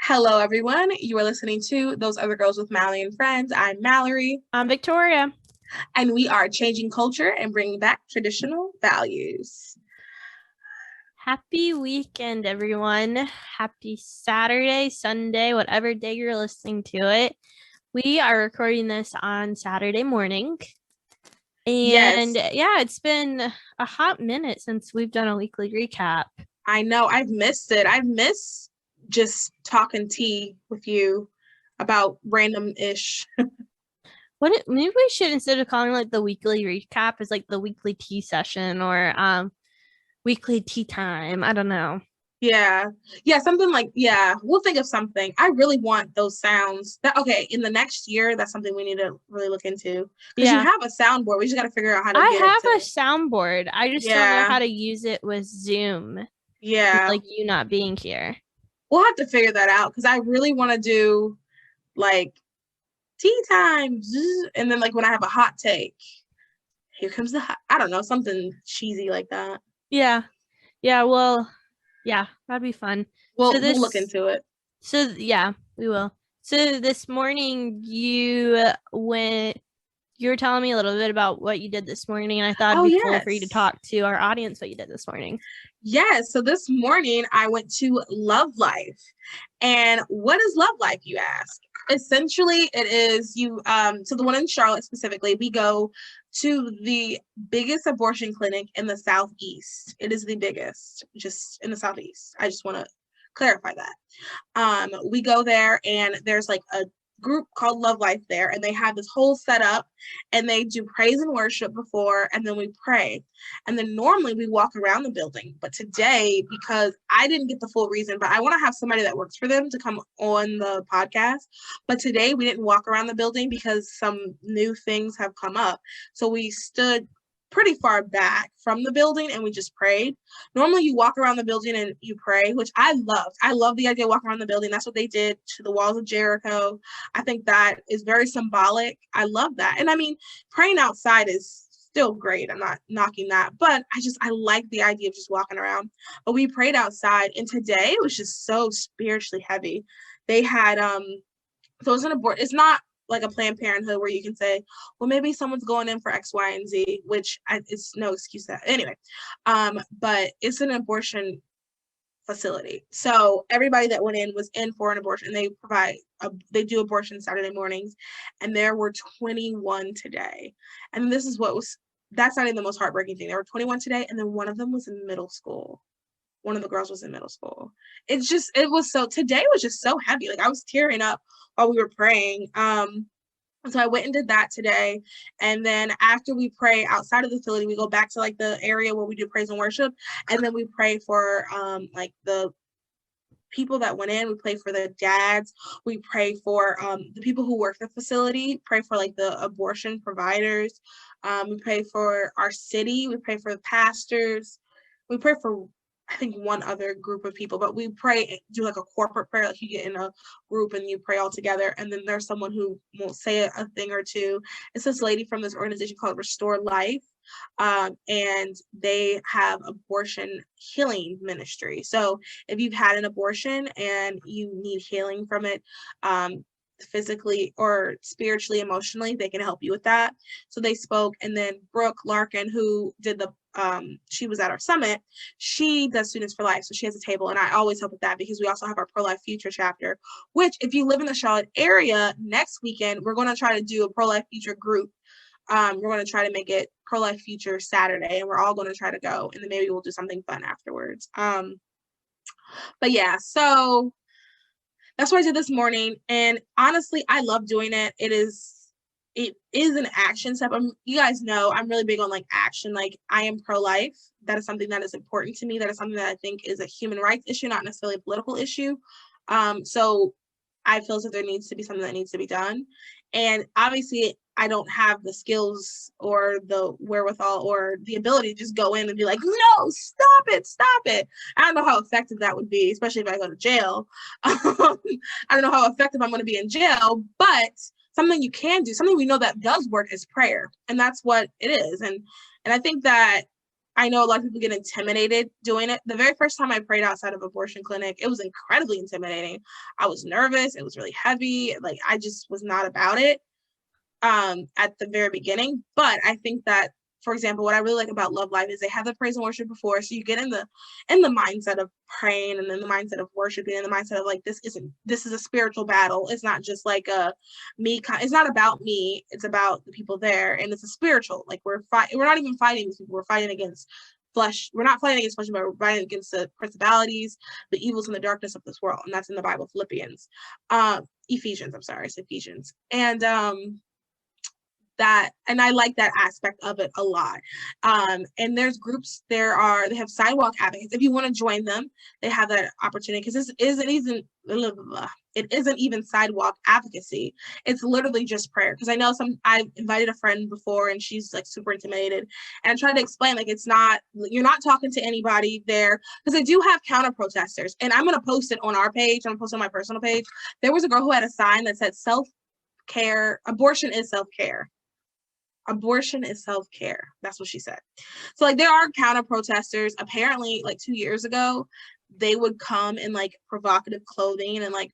Hello, everyone. You are listening to Those Other Girls with Mallory and Friends. I'm Mallory, I'm Victoria. and we are changing culture and bringing back traditional values. Happy weekend, everyone. Happy Saturday, Sunday, whatever day you're listening to it. We are recording this on Saturday morning. And Yes, yeah, it's been a hot minute since we've done a weekly recap. I know. I've missed it. I've missed just talking tea with you about random-ish. Maybe we should, instead of calling like the weekly recap, is like the weekly tea session or weekly tea time. I don't know. Yeah. Yeah, something like, yeah, we'll think of something. I really want those sounds. Okay, in the next year, that's something we need to really look into. Because you Yeah. have a soundboard. We just got to figure out how to I get it have to, a soundboard. I just don't know yeah, how to use it with Zoom. yeah. Like you not being here. We'll have to figure that out because I really want to do like tea time. And then like when I have a hot take, here comes the hot, I don't know, something cheesy like that. Yeah. Yeah, well, yeah, that'd be fun. So We'll look this into it. so yeah, we will. So this morning you were telling me a little bit about what you did this morning, and I thought it'd Oh be cool for you to yes. talk to our audience what you did this morning. Yes. So this morning I went to Love Life. And what is Love Life, you ask? Essentially, it is so the one in Charlotte specifically, we go to the biggest abortion clinic in the Southeast. It is the biggest, just in the Southeast. I just want to clarify that. We go there and there's like a group called Love Life there, and they have this whole setup, and they do praise and worship before, and then we pray. And then normally we walk around the building, but today, because I didn't get the full reason, but I want to have somebody that works for them to come on the podcast. But today we didn't walk around the building because some new things have come up. So we stood pretty far back from the building and we just prayed. Normally you walk around the building and you pray, which I loved. I love the idea of walking around the building. That's what they did to the walls of Jericho. I think that is very symbolic. I love that. And I mean, praying outside is still great. I'm not knocking that, but I like the idea of just walking around. But we prayed outside, and today it was just so spiritually heavy. They had so it's an abort. It's not like a Planned Parenthood where you can say, well, maybe someone's going in for X, Y, and Z, which it's no excuse that anyway. But it's an abortion facility. So everybody that went in was in for an abortion. They do abortion Saturday mornings, and there were 21 today. And that's not even the most heartbreaking thing. There were 21 today, and then one of them was in middle school. One of the girls was in middle school. Today was just so heavy. Like I was tearing up while we were praying. So I went and did that today. And then after we pray outside of the facility, we go back to like the area where we do praise and worship. And then we pray for like the people that went in. We pray for the dads. We pray for the people who work the facility, pray for like the abortion providers. We pray for our city. We pray for the pastors. We pray for, I think, one other group of people, but we do like a corporate prayer, like you get in a group and you pray all together. And then there's someone who won't say a thing or two. It's this lady from this organization called Restore Life. And they have abortion healing ministry. So if you've had an abortion and you need healing from it, physically or spiritually, emotionally, they can help you with that. So they spoke. And then Brooke Larkin, who did she was at our summit, she does Students for Life. So she has a table, and I always help with that because we also have our Pro-Life Future chapter, which if you live in the Charlotte area, next weekend, we're going to try to do a Pro-Life Future group. We're going to try to make it Pro-Life Future Saturday, and we're all going to try to go, and then maybe we'll do something fun afterwards. But yeah, so that's what I did this morning. And honestly, I love doing it. It is an action step. You guys know I'm really big on like action. Like I am pro-life. That is something that is important to me. That is something that I think is a human rights issue, not necessarily a political issue. So I feel as if there needs to be something that needs to be done. And obviously I don't have the skills or the wherewithal or the ability to just go in and be like, no, stop it. I don't know how effective that would be, especially if I go to jail. I don't know how effective I'm going to be in jail, but something you can do, something we know that does work is prayer. And that's what it is. And I think that I know a lot of people get intimidated doing it. The very first time I prayed outside of abortion clinic, it was incredibly intimidating. I was nervous. It was really heavy. Like, I just was not about it at the very beginning. But I think that, for example, what I really like about Love Life is they have the praise and worship before, so you get in the mindset of praying, and then the mindset of worshiping, and the mindset of like, this is a spiritual battle. It's not just like it's not about me. It's about the people there, and it's a spiritual. Like, we're not even fighting these people. We're fighting against flesh. We're not fighting against flesh, but we're fighting against the principalities, the evils, and the darkness of this world, and that's in the Bible, Ephesians. I'm sorry, it's Ephesians, and that, and I like that aspect of it a lot. And there's groups, they have sidewalk advocates. If you want to join them, they have that opportunity, because this it isn't even sidewalk advocacy. It's literally just prayer. Because I know I invited a friend before, and she's like super intimidated, and I tried to explain, like, you're not talking to anybody there, because they do have counter protesters, and I'm going to post it on our page. I'm going to post it on my personal page. There was a girl who had a sign that said self-care, abortion is self-care. Abortion is self-care. That's what she said. So, like, there are counter protesters. Apparently, like 2 years ago, they would come in like provocative clothing and like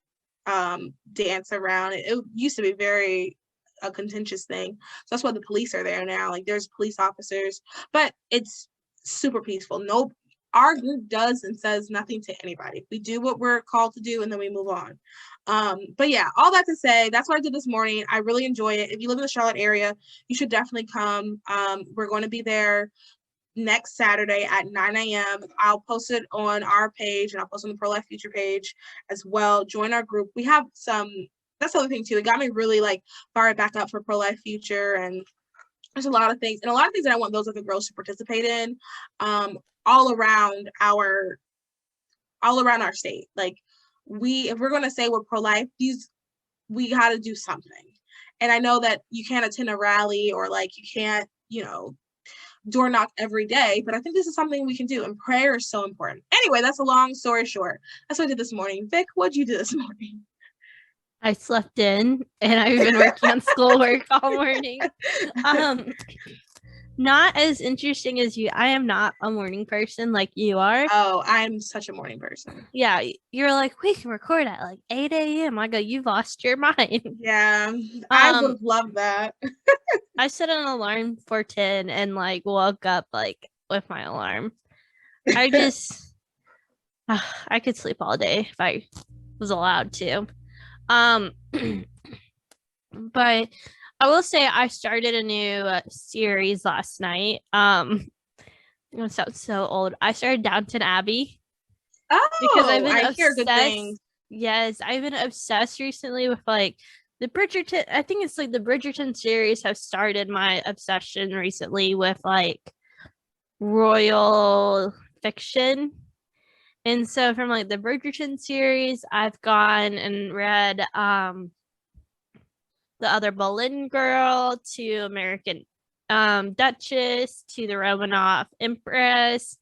dance around. It used to be very a contentious thing. So that's why the police are there now. Like, there's police officers, but it's super peaceful. Our group does and says nothing to anybody. We do what we're called to do, and then we move on. But yeah, all that to say, that's what I did this morning. I really enjoy it. If you live in the Charlotte area, you should definitely come. We're going to be there next Saturday at 9 a.m. I'll post it on our page, and I'll post it on the Pro Life Future page as well. Join our group. We have that's the other thing too. It got me really like fired back up for Pro Life Future, and there's a lot of things that I want those other girls to participate in, all around our state. Like, if we're going to say we're pro-life, we got to do something. And I know that you can't attend a rally, or like you can't, door knock every day, but I think this is something we can do, and prayer is so important. Anyway, that's a long story short. That's what I did this morning. Vic, what'd you do this morning? I slept in, and I've been working on schoolwork all morning. Not as interesting as you. I am not a morning person like you are. Oh, I'm such a morning person. Yeah, you're like, we can record at like 8 a.m. I go, you've lost your mind. Yeah, I would love that. I set an alarm for 10 and like woke up like with my alarm. I just, I could sleep all day if I was allowed to. But I will say I started a new series last night. I'm gonna sound so old. I started Downton Abbey. Oh, because I hear good things. Yes, I've been obsessed recently with like the Bridgerton. I think it's like the Bridgerton series have started my obsession recently with like royal fiction. And so from like the Bridgerton series, I've gone and read the other Boleyn girl to American Duchess to the Romanov Empress.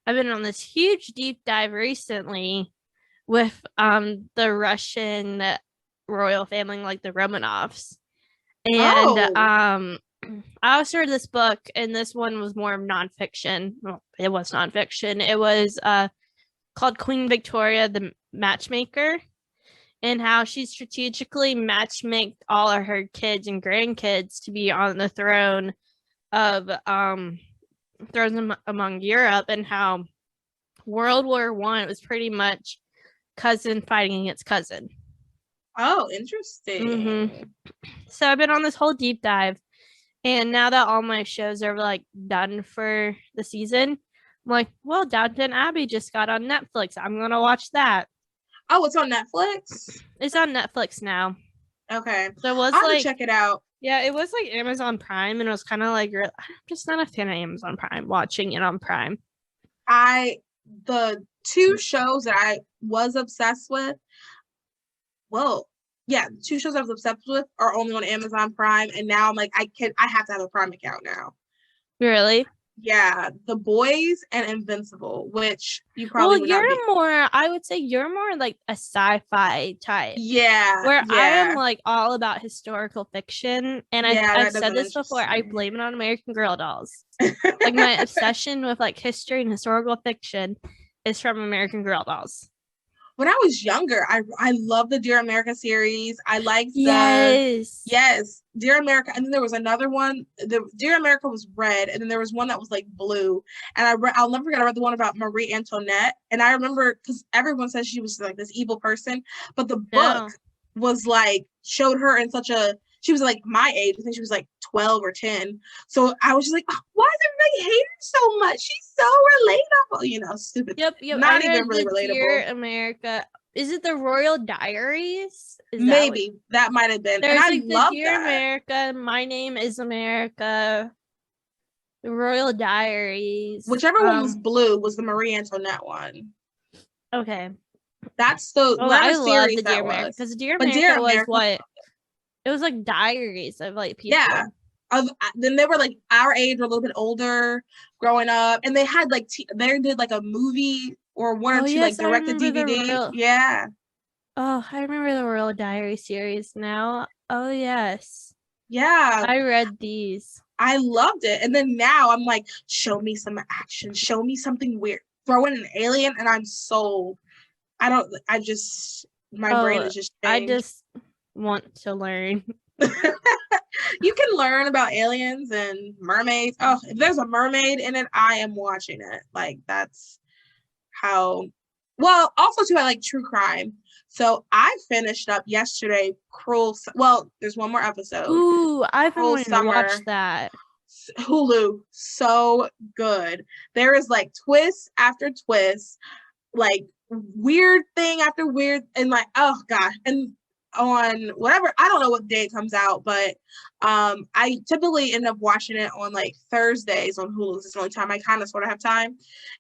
I've been on this huge deep dive recently with the Russian royal family, like the Romanovs. And I also read this book, and this one was more of nonfiction. Well, it was nonfiction. It was called Queen Victoria, the Matchmaker, and how she strategically matchmaked all of her kids and grandkids to be on the throne of thrones among Europe, and how World War I was pretty much cousin fighting against cousin. Oh, interesting. Mm-hmm. So I've been on this whole deep dive, and now that all my shows are like done for the season, I'm like, well, Downton Abbey just got on Netflix. I'm gonna watch that. Oh, it's on Netflix? It's on Netflix now. Okay. So it was I'll check it out. Yeah, it was like Amazon Prime, and it was kind of like, I'm just not a fan of Amazon Prime, watching it on Prime. The two shows that I was obsessed with, two shows I was obsessed with are only on Amazon Prime, and now I'm like, I have to have a Prime account now. Really? Yeah, The Boys and Invincible, which you probably would not be. I would say you're more like a sci-fi type. Yeah, Where I am yeah. like all about historical fiction. And Yeah, I've that said doesn't this before, interest I me. blame it on American Girl dolls. Like my obsession with like history and historical fiction is from American Girl dolls. When I was younger, I loved the Dear America series. I liked Yes. yes, Dear America. And then there was another one. The Dear America was red, and then there was one that was like blue. And I'll never forget, I read the one about Marie Antoinette. And I remember because everyone says she was like this evil person, but the book was like showed her in such a, she was like my age. I think she was like 12 or 10. So I was just like, oh, why does everybody hate her so much? She's so relatable, you know, stupid. Yep. Not even really relatable. Dear America. Is it the Royal Diaries? Maybe that might have been. There's and I like love the Dear that. America, My Name is America, the Royal Diaries. Whichever one was blue was the Marie Antoinette one. Okay. That's the I love series the Dear that America was. because Dear America was what it was like diaries of like people. Yeah. Then they were like our age or a little bit older growing up, and they had like they did like a movie or one or two like directed DVD. Yeah. Oh, I remember the Royal Diary series now. Oh yes. Yeah. I read these. I loved it. And then now I'm like, show me some action, show me something weird. Throw in an alien and I'm sold. My brain is just changed. I just want to learn. You can learn about aliens and mermaids. Oh, if there's a mermaid in it, I am watching it. Like that's how. Well, also too, I like true crime. So I finished up yesterday. Well, there's one more episode. Ooh, I've been wanting to watch that. Hulu, so good. There is like twist after twist, like weird thing after weird, and like oh god, and on whatever, I don't know what day it comes out, but I typically end up watching it on like Thursdays on Hulu. It's the only time I kind of sort of have time.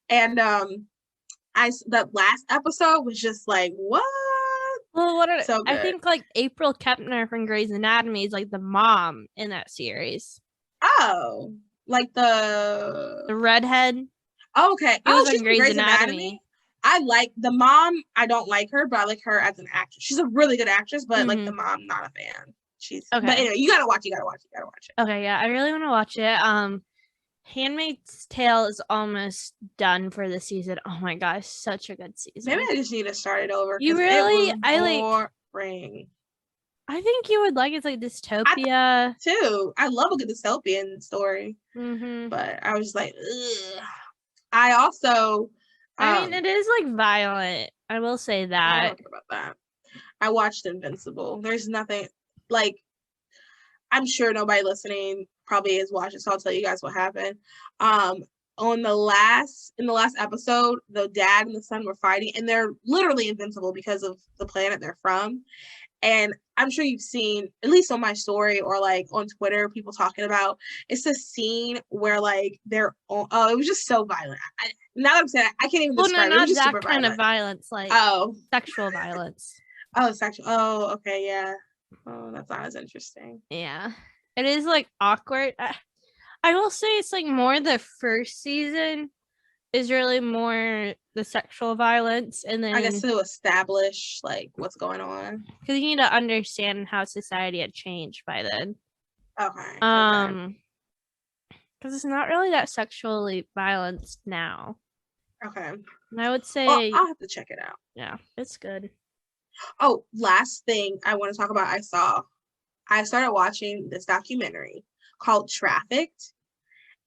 And that last episode was just like, what? Well, I think like April Kepner from Grey's Anatomy is like the mom in that series. Oh, like the redhead. Oh, okay. She's in Grey's Anatomy. I like the mom. I don't like her, but I like her as an actress. She's a really good actress, but like the mom, not a fan. But anyway, you gotta watch it. Okay, yeah, I really want to watch it. Handmaid's Tale is almost done for the season. Oh my gosh, such a good season. Maybe I just need to start it over. You really? Boring. I think you would like it's like dystopia too. I love a good dystopian story. But I was like, ugh. I also. I mean, it is like violent. I will say that. I don't care about that. I watched Invincible. There's nothing like. I'm sure nobody listening probably is watching, so I'll tell you guys what happened. In the last episode, the dad and the son were fighting, and they're literally invincible because of the planet they're from. And I'm sure you've seen, at least on my story or like on Twitter, people talking about it's a scene where like it was just so violent. Now that I'm saying I can't even describe it. It was just that kind of violence, like sexual violence. Oh, sexual. Oh, okay, yeah. Oh, that's not as interesting. Yeah, it is like awkward. I will say it's like more the first season is really more the sexual violence, and then I guess to establish like what's going on, because you need to understand how society had changed by then. Okay. Because it's not really that sexually balanced now. Okay. And I would say I'll have to check it out. Yeah, it's good. Oh, last thing I want to talk about. I started watching this documentary called Trafficked,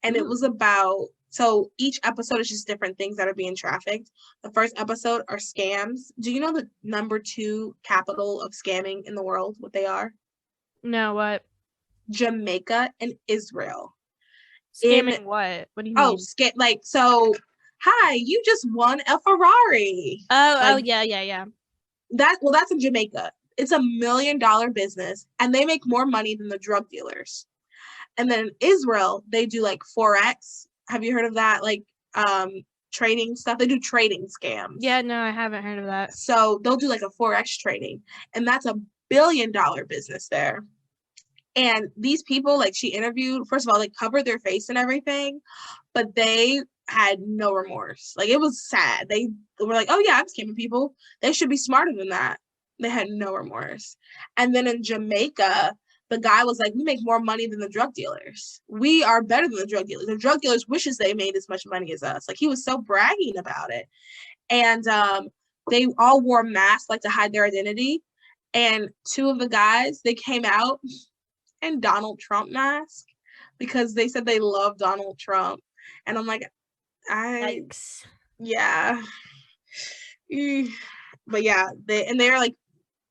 and it was about. So each episode is just different things that are being trafficked. The first episode are scams. Do you know the number 2 capital of scamming in the world? What they are? No, what? Jamaica and Israel. Scamming what? What do you mean? Oh, hi, you just won a Ferrari. Oh, yeah. That's in Jamaica. It's $1 million business, and they make more money than the drug dealers. And then in Israel, they do like Forex. Have you heard of that? Like trading stuff. They do trading scams. Yeah, no, I haven't heard of that. So they'll do like a Forex trading, and that's $1 billion business there. And these people, like, she interviewed, first of all, they covered their face and everything, but they had no remorse. Like, it was sad. They were like, oh yeah, I'm scamming people. They should be smarter than that. They had no remorse. And then in Jamaica, the guy was like, we make more money than the drug dealers. We are better than the drug dealers. The drug dealers wishes they made as much money as us. Like, he was so bragging about it. And they all wore masks, like, to hide their identity. And two of the guys, they came out in Donald Trump mask because they said they love Donald Trump. And I'm like, Yikes. Yeah. But yeah, they're like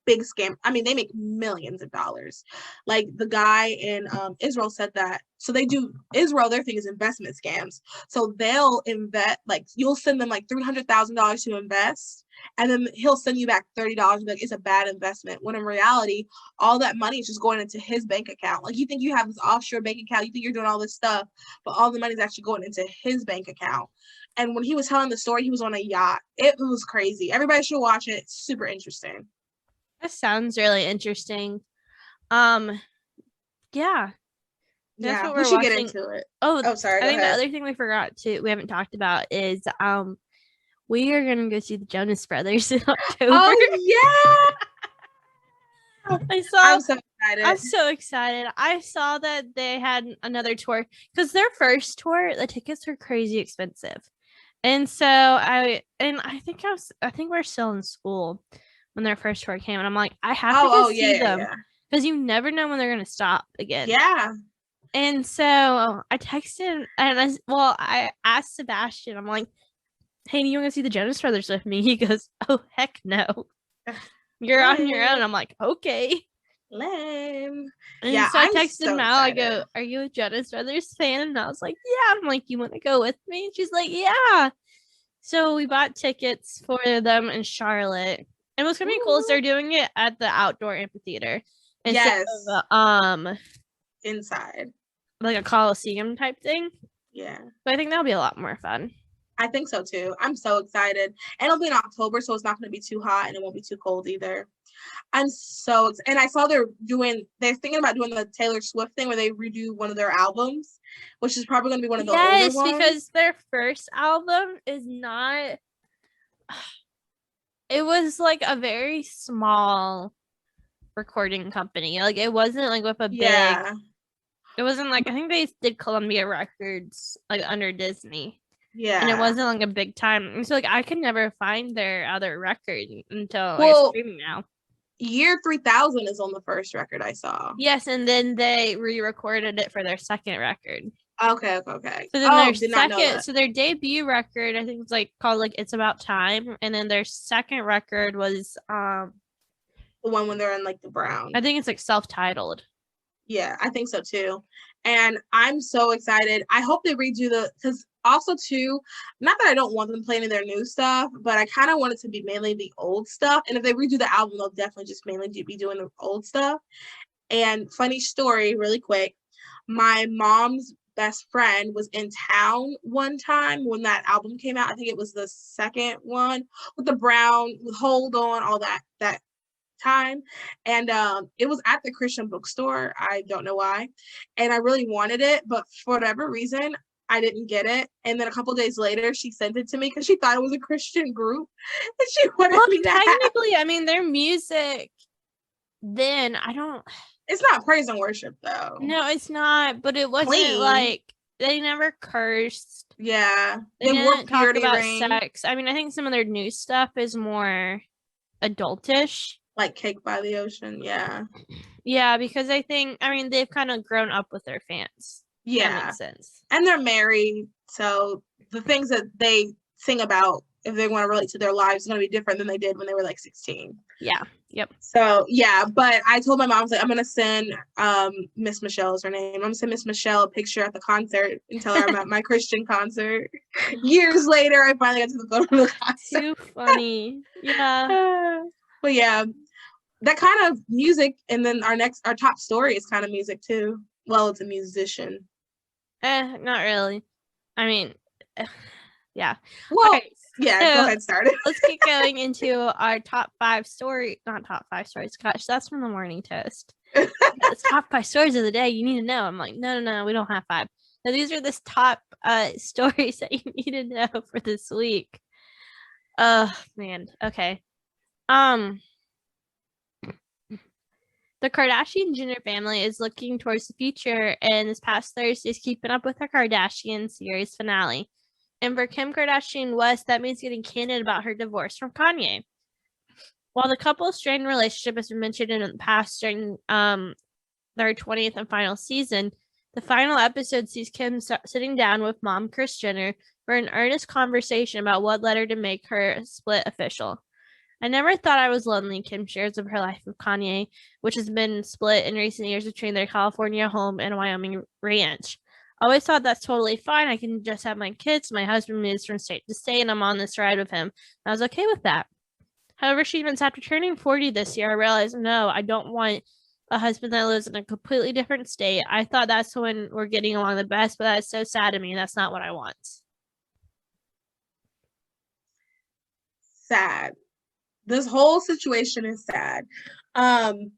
big scam. I mean, they make millions of dollars. Like the guy in Israel said that. So they do Israel, their thing is investment scams. So they'll invest, like you'll send them like $300,000 to invest, and then he'll send you back $30 and be like, it's a bad investment. When in reality, all that money is just going into his bank account. Like you think you have this offshore bank account, you think you're doing all this stuff, but all the money is actually going into his bank account. And when he was telling the story, he was on a yacht. It was crazy. Everybody should watch it. It's super interesting. That sounds really interesting. Yeah. That's what we're we should watching. Get into it. Oh, sorry. I think the other thing we haven't talked about is we are gonna go see the Jonas Brothers in October. Oh yeah. I'm so excited. I'm so excited. I saw that they had another tour because their first tour, the tickets were crazy expensive. And so I think we're still in school when their first tour came, and I'm like, I have to go see them because you never know when they're gonna stop again. Yeah. And so I texted and I asked Sebastian, I'm like, hey, do you want to see the Jonas Brothers with me? He goes, oh heck no. You're on your own. I'm like, okay. Lame. And so I texted Mal, I go, are you a Jonas Brothers fan? And I was like, yeah. I'm like, you want to go with me? And she's like, yeah. So we bought tickets for them in Charlotte. And what's gonna be cool is they're doing it at the outdoor amphitheater instead of inside, like a Coliseum type thing. Yeah, but I think that'll be a lot more fun. I think so too. I'm so excited, and it'll be in October, so it's not going to be too hot and it won't be too cold either. I'm so excited. And I saw they're thinking about doing the Taylor Swift thing where they redo one of their albums, which is probably going to be one of the older ones. Yes, because their first album is not. It was like a very small recording company. Like it wasn't like with a big. It wasn't like, I think they did Columbia Records like under Disney. Yeah. And it wasn't like a big time. And so like I could never find their other record until it's streaming now. Year 3000 is on the first record I saw. Yes, and then they re-recorded it for their second record. Okay. So then so their debut record, I think it's like called like It's About Time, and then their second record was the one when they're in like the brown. I think it's like self-titled. Yeah, I think so too. And I'm so excited. I hope they redo because also too, not that I don't want them playing their new stuff, but I kind of want it to be mainly the old stuff. And if they redo the album, they'll definitely just mainly be doing the old stuff. And funny story, really quick, my mom's best friend was in town one time when that album came out. I think it was the second one with the brown, with Hold On, all that time. And it was at the Christian bookstore. I don't know why. And I really wanted it, but for whatever reason, I didn't get it. And then a couple days later, she sent it to me because she thought it was a Christian group. And she wanted me to technically, I mean, their music, then it's not praise and worship though. No, it's not. But it wasn't like they never cursed. Yeah. They didn't talk about sex. I mean, I think some of their new stuff is more adultish. Like Cake by the Ocean, yeah. Yeah, because they've kind of grown up with their fans. Yeah. That makes sense. And they're married, so the things that they sing about, if they want to relate to their lives, is going to be different than they did when they were like 16. Yeah. Yep. So, yeah, but I told my mom, I was like, I'm going to send Miss Michelle is her name. I'm going to send Miss Michelle a picture at the concert and tell her I'm at my Christian concert. Years later, I finally got to go to the concert. Too funny. Yeah. But yeah, that kind of music, and then our top story is kind of music too. Well, it's a musician. Not really. I mean, yeah. Well, okay, yeah, so, go ahead, start it. Let's keep going into our top 5 story. Not top 5 stories. Gosh, that's from the Morning Toast. The top 5 stories of the day. You need to know. I'm like, no, we don't have 5. Now these are the top stories that you need to know for this week. Man. Okay. Um, the Kardashian Jenner family is looking towards the future, and this past Thursday is Keeping Up with the Kardashian series finale. And for Kim Kardashian West, that means getting candid about her divorce from Kanye. While the couple's strained relationship has been mentioned in the past during their 20th and final season, the final episode sees Kim sitting down with mom Kris Jenner for an earnest conversation about what led her to make her split official. I never thought I was lonely, Kim shares of her life with Kanye, which has been split in recent years between their California home and Wyoming ranch. I always thought that's totally fine. I can just have my kids. My husband moves from state to state, and I'm on this ride with him. I was okay with that. However, she admits after turning 40 this year, I realized, no, I don't want a husband that lives in a completely different state. I thought that's when we're getting along the best, but that's so sad to me. That's not what I want. Sad. This whole situation is sad. I'm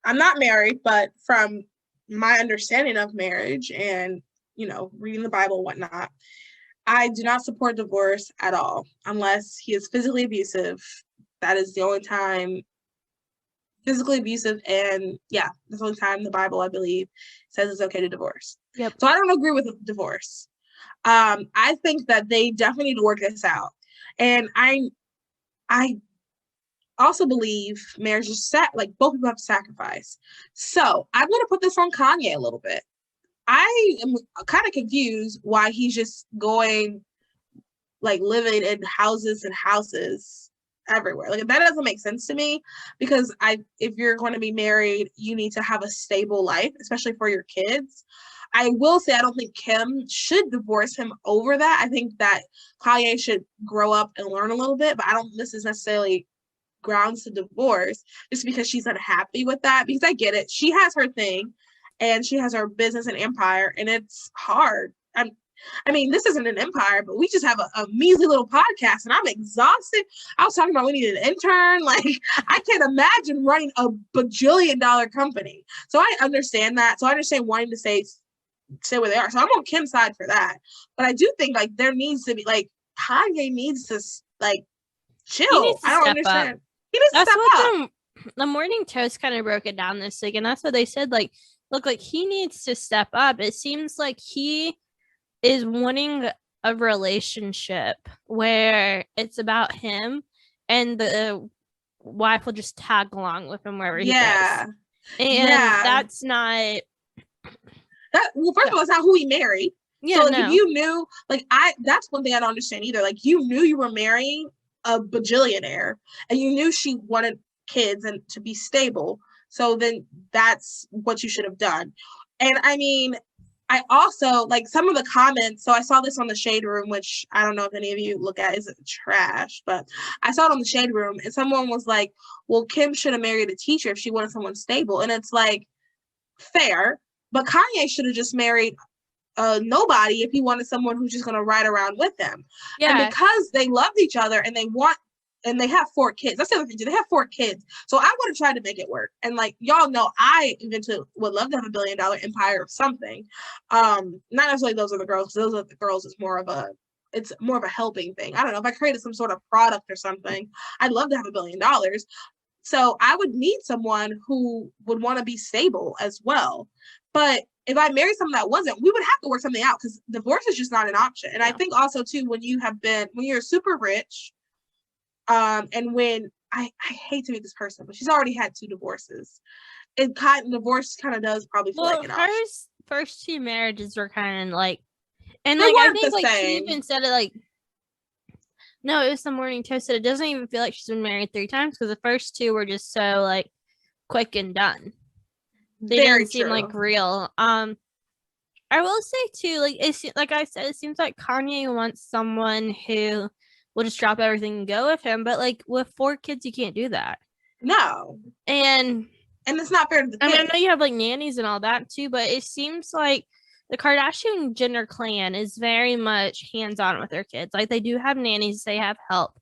not married, but from my understanding of marriage and, reading the Bible and whatnot, I do not support divorce at all, unless he is physically abusive. That is the only time. Physically abusive, and that's the only time the Bible, I believe, says it's okay to divorce. Yep. So I don't agree with divorce. I think that they definitely need to work this out. And I also believe marriage is like both people have to sacrifice. So I'm going to put this on Kanye a little bit. I am kind of confused why he's just going, like, living in houses and houses everywhere. Like, that doesn't make sense to me, because if you're going to be married, you need to have a stable life, especially for your kids. I will say I don't think Kim should divorce him over that. I think that Kanye should grow up and learn a little bit, but I don't think this is necessarily grounds to divorce just because she's unhappy with that, because I get it. She has her thing and she has her business and empire, and it's hard. I mean, this isn't an empire, but we just have a measly little podcast, and I'm exhausted. I was talking about we need an intern. Like, I can't imagine running a bajillion-dollar company. So I understand that. So I understand wanting to stay where they are. So I'm on Kim's side for that. But I do think, like, there needs to be, like, Kanye needs to, like, chill. I don't understand. Up. He needs to step up. The Morning Toast kind of broke it down this week, and that's what they said. Like, look, like, he needs to step up. It seems like he is wanting a relationship where it's about him, and the wife will just tag along with him wherever he goes. And that's not that. Well, first of all, it's not who he married. Yeah, so, like, if you knew, like, that's one thing I don't understand either. Like, you knew you were marrying a bajillionaire, and you knew she wanted kids and to be stable. So then that's what you should have done. And I mean, I also, like, some of the comments, so I saw this on the Shade Room, which I don't know if any of you look at, is trash, but I saw it on the Shade Room, and someone was like, well, Kim should have married a teacher if she wanted someone stable. And it's like, fair, but Kanye should have just married nobody if he wanted someone who's just going to ride around with them. Yeah. And because they loved each other and they have 4 kids. That's the other thing. They have 4 kids. So I would have tried to make it work. And, like, y'all know, I eventually would love to have $1 billion empire of something. Not necessarily those are the girls. Those are the girls. It's more of a helping thing. I don't know. If I created some sort of product or something, I'd love to have $1 billion. So I would need someone who would want to be stable as well. But if I married someone that wasn't, we would have to work something out, because divorce is just not an option. And I think also, too, when you're super rich, and when I hate to be this person, but she's already had 2 divorces. Divorce kind of does probably feel like an option. Her first 2 marriages were kind of like, and like I think like she even said it like, no, it was the Morning Toast that it doesn't even feel like she's been married 3 times, because the first 2 were just so like quick and done. They didn't seem like real. I will say too, like I said, it seems like Kanye wants someone who will just drop everything and go with him. But, like, with 4 kids, you can't do that. No. And it's not fair to the kids. I mean, I know you have, like, nannies and all that too, but it seems like the Kardashian Jenner clan is very much hands-on with their kids. Like, they do have nannies, they have help,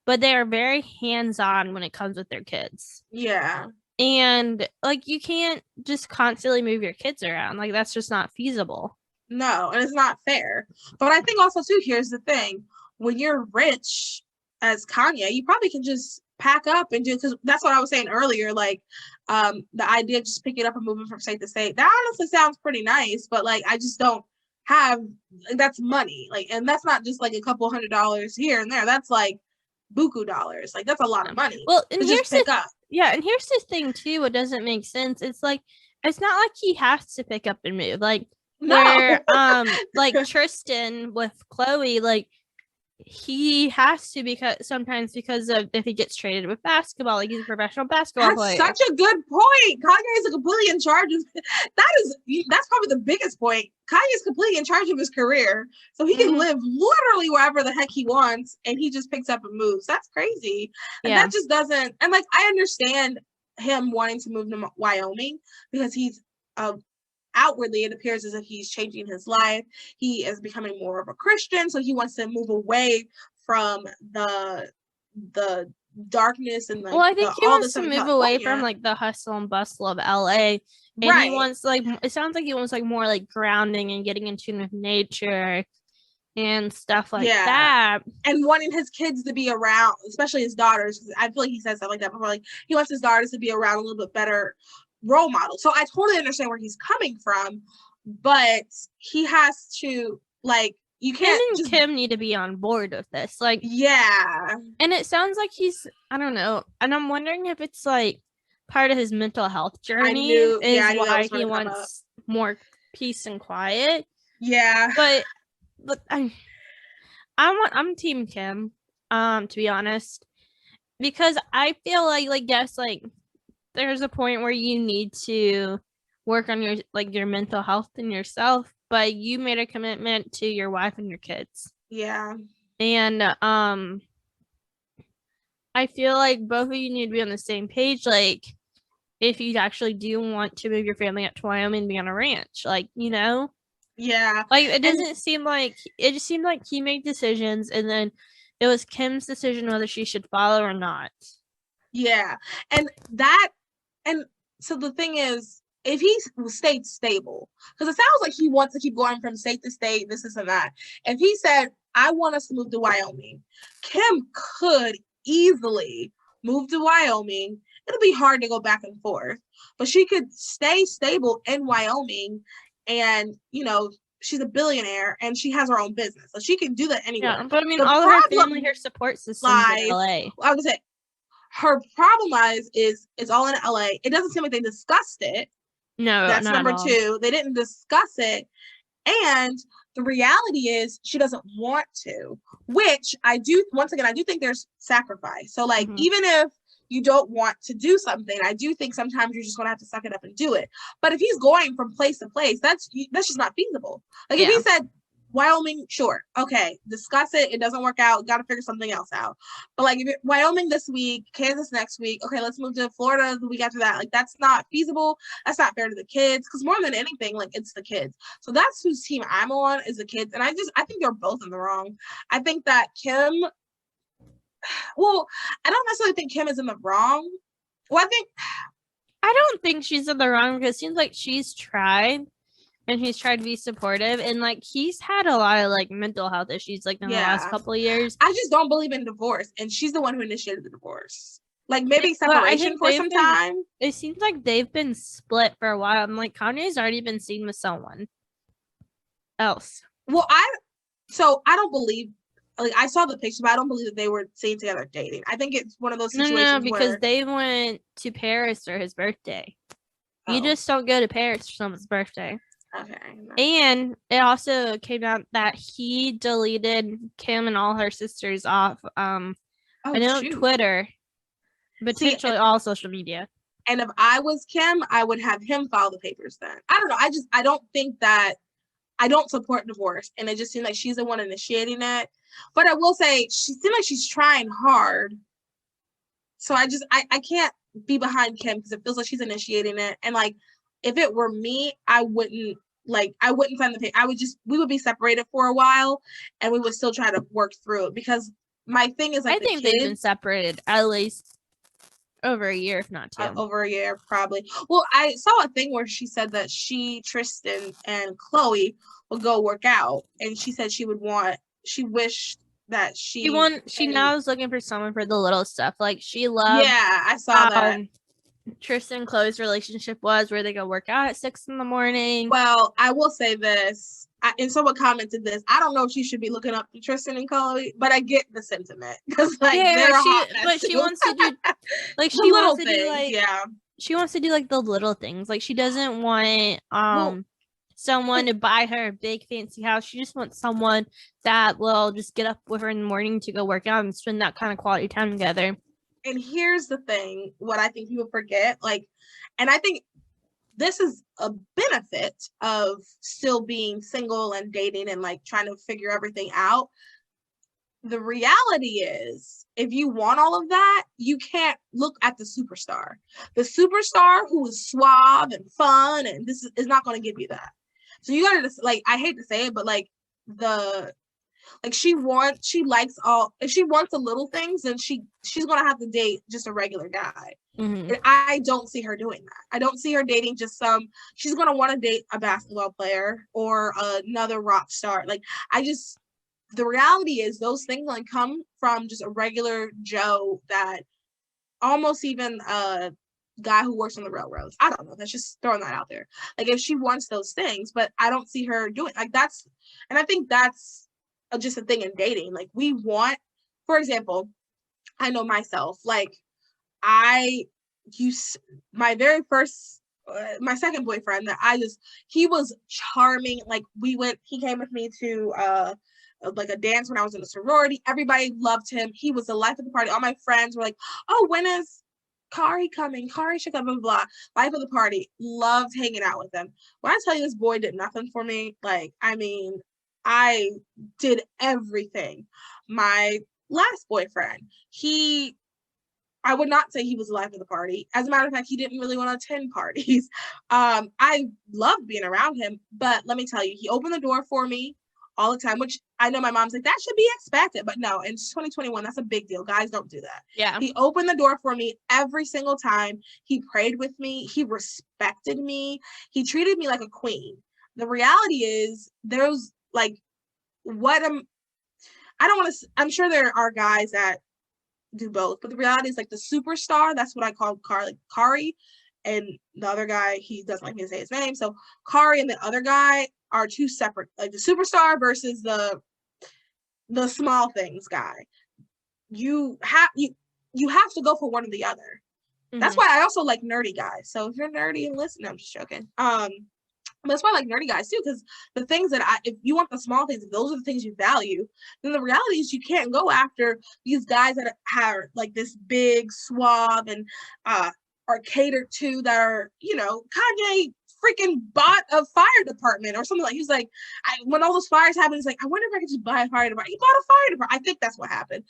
but they are very hands-on when it comes with their kids. Yeah. And like you can't just constantly move your kids around. Like that's just not feasible. No, and it's not fair. But I think also too, here's the thing. When you're rich as Kanye, you probably can just pack up and do, because that's what I was saying earlier. Like, the idea of just picking up and moving from state to state, that honestly sounds pretty nice, but like I just don't have, like, that's money. Like, and that's not just like a couple $100 here and there. That's like buku dollars. Like that's a lot of money. Well, and to here's just pick up. Yeah, and here's the thing too, what doesn't make sense. It's like it's not like he has to pick up and move. Like where like Tristan with Chloe, like he has to because of if he gets traded with basketball, like he's a professional basketball player. Such a good point. Kanye is completely in charge of that's probably the biggest point. Kanye is completely in charge of his career, so he can live literally wherever the heck he wants, and he just picks up and moves. That's crazy, and that just doesn't. And like I understand him wanting to move to Wyoming because he's outwardly it appears as if he's changing his life. He is becoming more of a Christian, so he wants to move away from the darkness and I think he wants to move away from like the hustle and bustle of LA, and he wants like, it sounds like he wants like more like grounding and getting in tune with nature and stuff like that, and wanting his kids to be around, especially his daughters. I feel like he said stuff like that before. Like he wants his daughters to be around a little bit better role model. So I totally understand where he's coming from, but he has to, like, you can't. Kim need to be on board with this, like, and it sounds like he's, I don't know, and I'm wondering if it's like part of his mental health journey why he wants more peace and quiet. But I'm team Kim, to be honest, because I feel like yes, like there's a point where you need to work on your mental health and yourself, but you made a commitment to your wife and your kids. And I feel like both of you need to be on the same page. Like if you actually do want to move your family up to Wyoming and be on a ranch, like, you know, like it doesn't seem like, it just seemed like he made decisions and then it was Kim's decision whether she should follow or not. And so the thing is, if he stayed stable, because it sounds like he wants to keep going from state to state, this and that. If he said, I want us to move to Wyoming, Kim could easily move to Wyoming. It'll be hard to go back and forth, but she could stay stable in Wyoming, and, you know, she's a billionaire and she has her own business, so she can do that anywhere. Yeah, but I mean, all of her family, her support system in LA. I would say her problem is it's all in LA. It doesn't seem like they discussed it. No, that's number two. They didn't discuss it. And the reality is she doesn't want to, which I do think there's sacrifice. So like, even if you don't want to do something, I do think sometimes you're just going to have to suck it up and do it. But if he's going from place to place, that's just not feasible. Like if he said, Wyoming, sure, okay, discuss it. It doesn't work out. Got to figure something else out. But like, if Wyoming this week, Kansas next week, okay, let's move to Florida the week after that. Like, that's not feasible. That's not fair to the kids. Because more than anything, like, it's the kids. So that's whose team I'm on, is the kids. And I think they're both in the wrong. I think that Kim. Well, I don't necessarily think Kim is in the wrong. Well, I don't think she's in the wrong, because it seems like she's tried. And he's tried to be supportive, and like he's had a lot of like mental health issues like in the last couple of years. I just don't believe in divorce, and she's the one who initiated the divorce. Like maybe separation for some time. It seems like they've been split for a while. I'm like, Kanye's already been seen with someone else. Well, I don't believe. Like I saw the picture, but I don't believe that they were seen together dating. I think it's one of those situations. No, because they went to Paris for his birthday. You just don't go to Paris for someone's birthday. Okay. And it also came out that he deleted Kim and all her sisters off Twitter, potentially all social media. And if I was Kim, I would have him file the papers then. I don't know. I don't think that, I don't support divorce, and it just seems like she's the one initiating it. But I will say she seems like she's trying hard. So I can't be behind Kim because it feels like she's initiating it. And like, if it were me, I wouldn't sign the paper. We would be separated for a while, and we would still try to work through it, because my thing is like, I think they've been separated at least Over a year, if not 2. Over a year, probably. Well, I saw a thing where she said that Tristan, and Chloe would go work out, and she said she wished that she now is looking for someone for the little stuff. Like, she loved. Yeah, I saw that. Tristan and Chloe's relationship was where they go work out at 6 a.m. Well, I will say this, and someone commented this. I don't know if she should be looking up to Tristan and Chloe, but I get the sentiment because like she wants to do like she wants to do like she wants to do like the little things. Like, she doesn't want someone to buy her a big fancy house. She just wants someone that will just get up with her in the morning to go work out and spend that kind of quality time together. And here's the thing, what I think people forget, like, and I think this is a benefit of still being single and dating and like trying to figure everything out. The reality is, if you want all of that, you can't look at the superstar. The superstar who is suave and fun, and this is not going to give you that. So you gotta just, like, I hate to say it, but like if she wants the little things, then she's gonna have to date just a regular guy. Mm-hmm. And I don't see her doing that. I don't see her dating just she's gonna want to date a basketball player or another rock star. Like, the reality is those things like come from just a regular Joe, that almost even a guy who works on the railroads. I don't know. That's just throwing that out there. Like, if she wants those things, but I don't see her doing like that's, and I think that's just a thing in dating. Like, we want, for example, I know myself, like, my very first, my second boyfriend he was charming. Like, he came with me to like a dance when I was in a sorority. Everybody loved him. He was the life of the party. All my friends were like, oh, when is Kari coming? Kari should come, blah, blah, blah. Life of the party. Loved hanging out with him. When I tell you this boy did nothing for me, like, I mean, I did everything. My last boyfriend, I would not say he was the life of the party. As a matter of fact, he didn't really want to attend parties. I loved being around him, but let me tell you, he opened the door for me all the time, which I know my mom's like, that should be expected, but no, in 2021, that's a big deal. Guys don't do that. Yeah. He opened the door for me every single time. He prayed with me. He respected me. He treated me like a queen. The reality is, there's like, I'm sure there are guys that do both, but the reality is, like, the superstar, that's what I call Kari, and the other guy, he doesn't like me to say his name, so Kari and the other guy are two separate, like the superstar versus the small things guy. You have to go for one or the other. Mm-hmm. That's why I also like nerdy guys. So if you're nerdy and listening, I'm just joking. That's why I like nerdy guys too, because the things that if you want the small things, if those are the things you value, then the reality is you can't go after these guys that have like this big suave and are catered to, that are, Kanye freaking bought a fire department or something. Like, he's like, when all those fires happen, he's like, I wonder if I could just buy a fire department. He bought a fire department. I think that's what happened,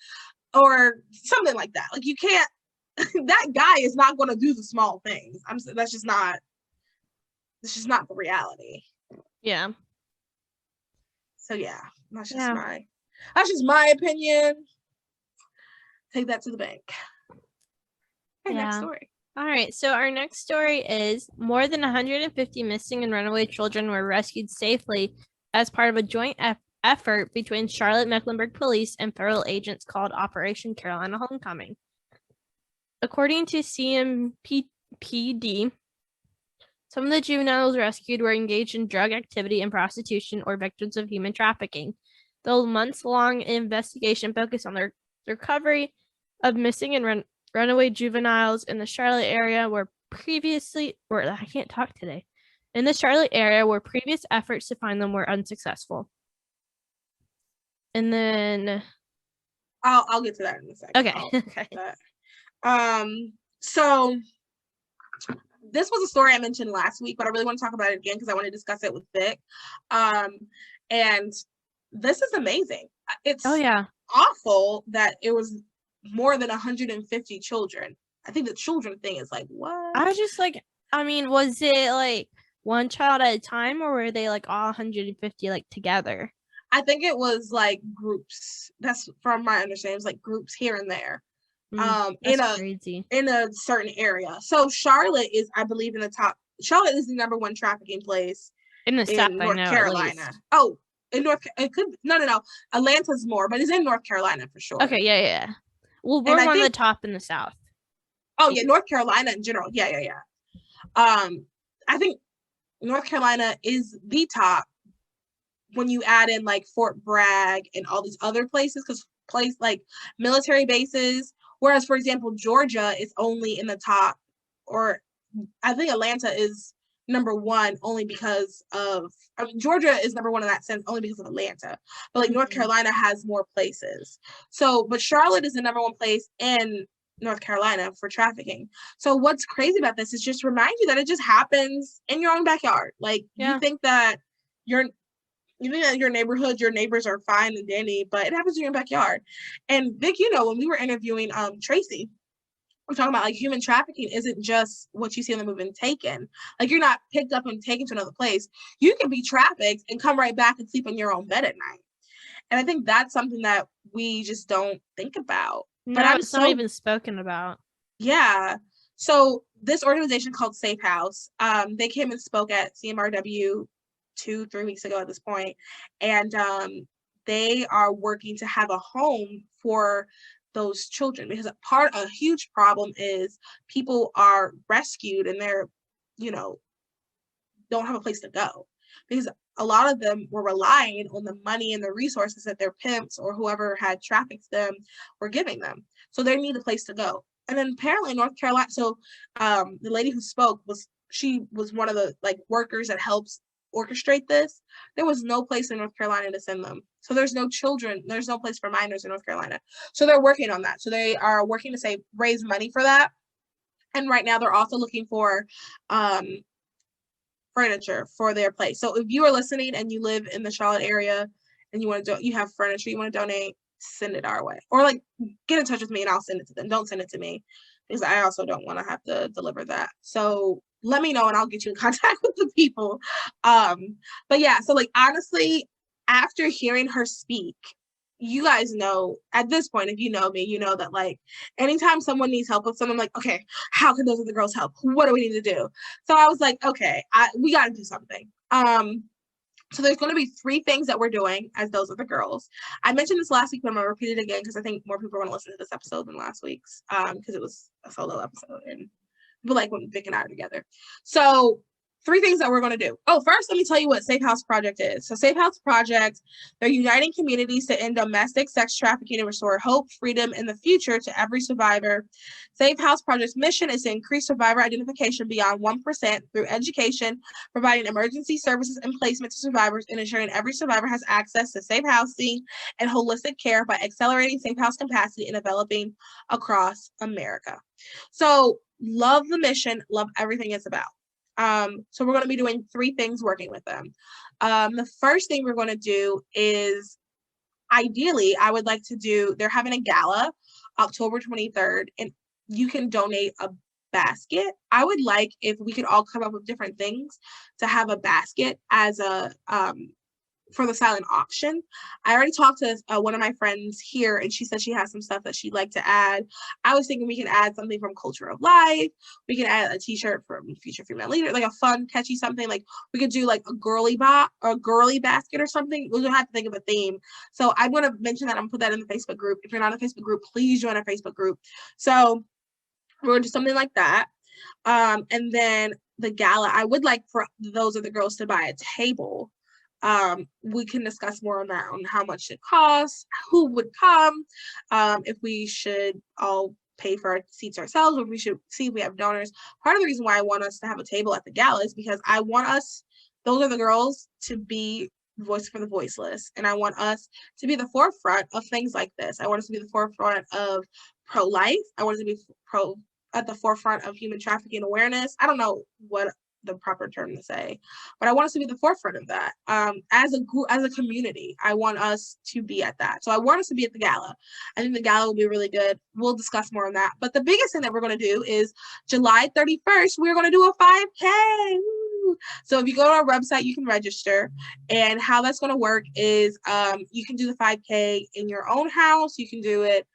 or something like that. Like, you can't. That guy is not going to do the small things. That's just not the reality. Yeah. So yeah, that's just my opinion. Take that to the bank. Okay, next story. All right, so our next story is more than 150 missing and runaway children were rescued safely as part of a joint effort between Charlotte-Mecklenburg Police and federal agents called Operation Carolina Homecoming. According to CMPD, some of the juveniles rescued were engaged in drug activity and prostitution or victims of human trafficking. The months-long investigation focused on the recovery of missing and runaway juveniles in the Charlotte area where previous efforts to find them were unsuccessful. And then I'll get to that in a second. Okay. So this was a story I mentioned last week, but I really want to talk about it again because I want to discuss it with Vic. And this is amazing. It's awful that it was more than 150 children. I think the children thing is like, what? I was just like, was it like one child at a time, or were they like all 150 like together? I think it was like groups. That's from my understanding. It was like groups here and there. That's crazy. in a certain area. So Charlotte is, I believe, in the top. Charlotte is the number one trafficking place in the South, in North I know, Carolina. Oh, in North, it could, no. Atlanta's more, but it's in North Carolina for sure. Okay, yeah. Well, we're one of the top in the South. Oh yeah, North Carolina in general. Yeah. I think North Carolina is the top when you add in like Fort Bragg and all these other places, because like military bases. Whereas, for example, Georgia is only in the top, or I think Atlanta is number one only because of, I mean, Georgia is number one in that sense only because of Atlanta. But like North Carolina has more places. So, but Charlotte is the number one place in North Carolina for trafficking. So what's crazy about this is just remind you that it just happens in your own backyard. Like you think that your neighborhood, your neighbors are fine and dandy, but it happens in your backyard. And Vic, when we were interviewing Tracy, we're talking about like human trafficking isn't just what you see in the movie Taken. Like you're not picked up and taken to another place. You can be trafficked and come right back and sleep in your own bed at night. And I think that's something that we just don't think about. No, but it's not even spoken about. Yeah. So this organization called Safe House, they came and spoke at CMRW 2-3 weeks ago at this point, and they are working to have a home for those children, because a huge problem is people are rescued and they're don't have a place to go, because a lot of them were relying on the money and the resources that their pimps or whoever had trafficked them were giving them, so they need a place to go. And then apparently in North Carolina, so the lady who spoke was one of the like workers that helps orchestrate this. There was no place in North Carolina to send them. So there's no place for minors in North Carolina. So they're working on that. So they are working to raise money for that. And right now they're also looking for furniture for their place. So if you are listening and you live in the Charlotte area and you have furniture you want to donate, send it our way. Or like get in touch with me and I'll send it to them. Don't send it to me, because I also don't want to have to deliver that. So let me know and I'll get you in contact with the people. But yeah, so like honestly, after hearing her speak, you guys know at this point, if you know me, you know that like anytime someone needs help with something, I'm like, okay, how can those other girls help? What do we need to do? So I was like, okay, we got to do something. So there's going to be 3 things that we're doing as those are the girls. I mentioned this last week, but I'm going to repeat it again because I think more people are going to listen to this episode than last week's, because it was a solo episode and people like when Vic and I are together. So 3 things that we're going to do. Oh, first, let me tell you what Safe House Project is. So Safe House Project, they're uniting communities to end domestic sex trafficking and restore hope, freedom, and the future to every survivor. Safe House Project's mission is to increase survivor identification beyond 1% through education, providing emergency services and placement to survivors, and ensuring every survivor has access to safe housing and holistic care by accelerating safe house capacity and developing across America. So love the mission, love everything it's about. So we're going to be doing 3 things working with them. The first thing we're going to do is, ideally, I would like to do, they're having a gala October 23rd, and you can donate a basket. I would like if we could all come up with different things to have a basket as a for the silent auction. I already talked to one of my friends here, and she said she has some stuff that she'd like to add. I was thinking we can add something from Culture of Life. We can add a t-shirt from Future Female Leader, like a fun, catchy something. Like we could do like a girly basket or something. We'll have to think of a theme. So I'm going to mention that. I'm going to put that in the Facebook group. If you're not in a Facebook group, please join our Facebook group. So we're going to do something like that. And then the gala, I would like for those of the girls to buy a table. We can discuss more on that, on how much it costs, who would come, if we should all pay for our seats ourselves, or if we should see if we have donors. Part of the reason why I want us to have a table at the gala is because I want us, those are the girls, to be voice for the voiceless, and I want us to be the forefront of things like this. I want us to be the forefront of pro-life. I want us to be at the forefront of human trafficking awareness. I don't know what the proper term to say, but I want us to be the forefront of that. As a group, as a community, I want us to be at that. So I want us to be at the gala. I think the gala will be really good. We'll discuss more on that. But the biggest thing that we're going to do is July 31st, we're going to do a 5K. So if you go to our website, you can register. And how that's going to work is you can do the 5K in your own house. You can do it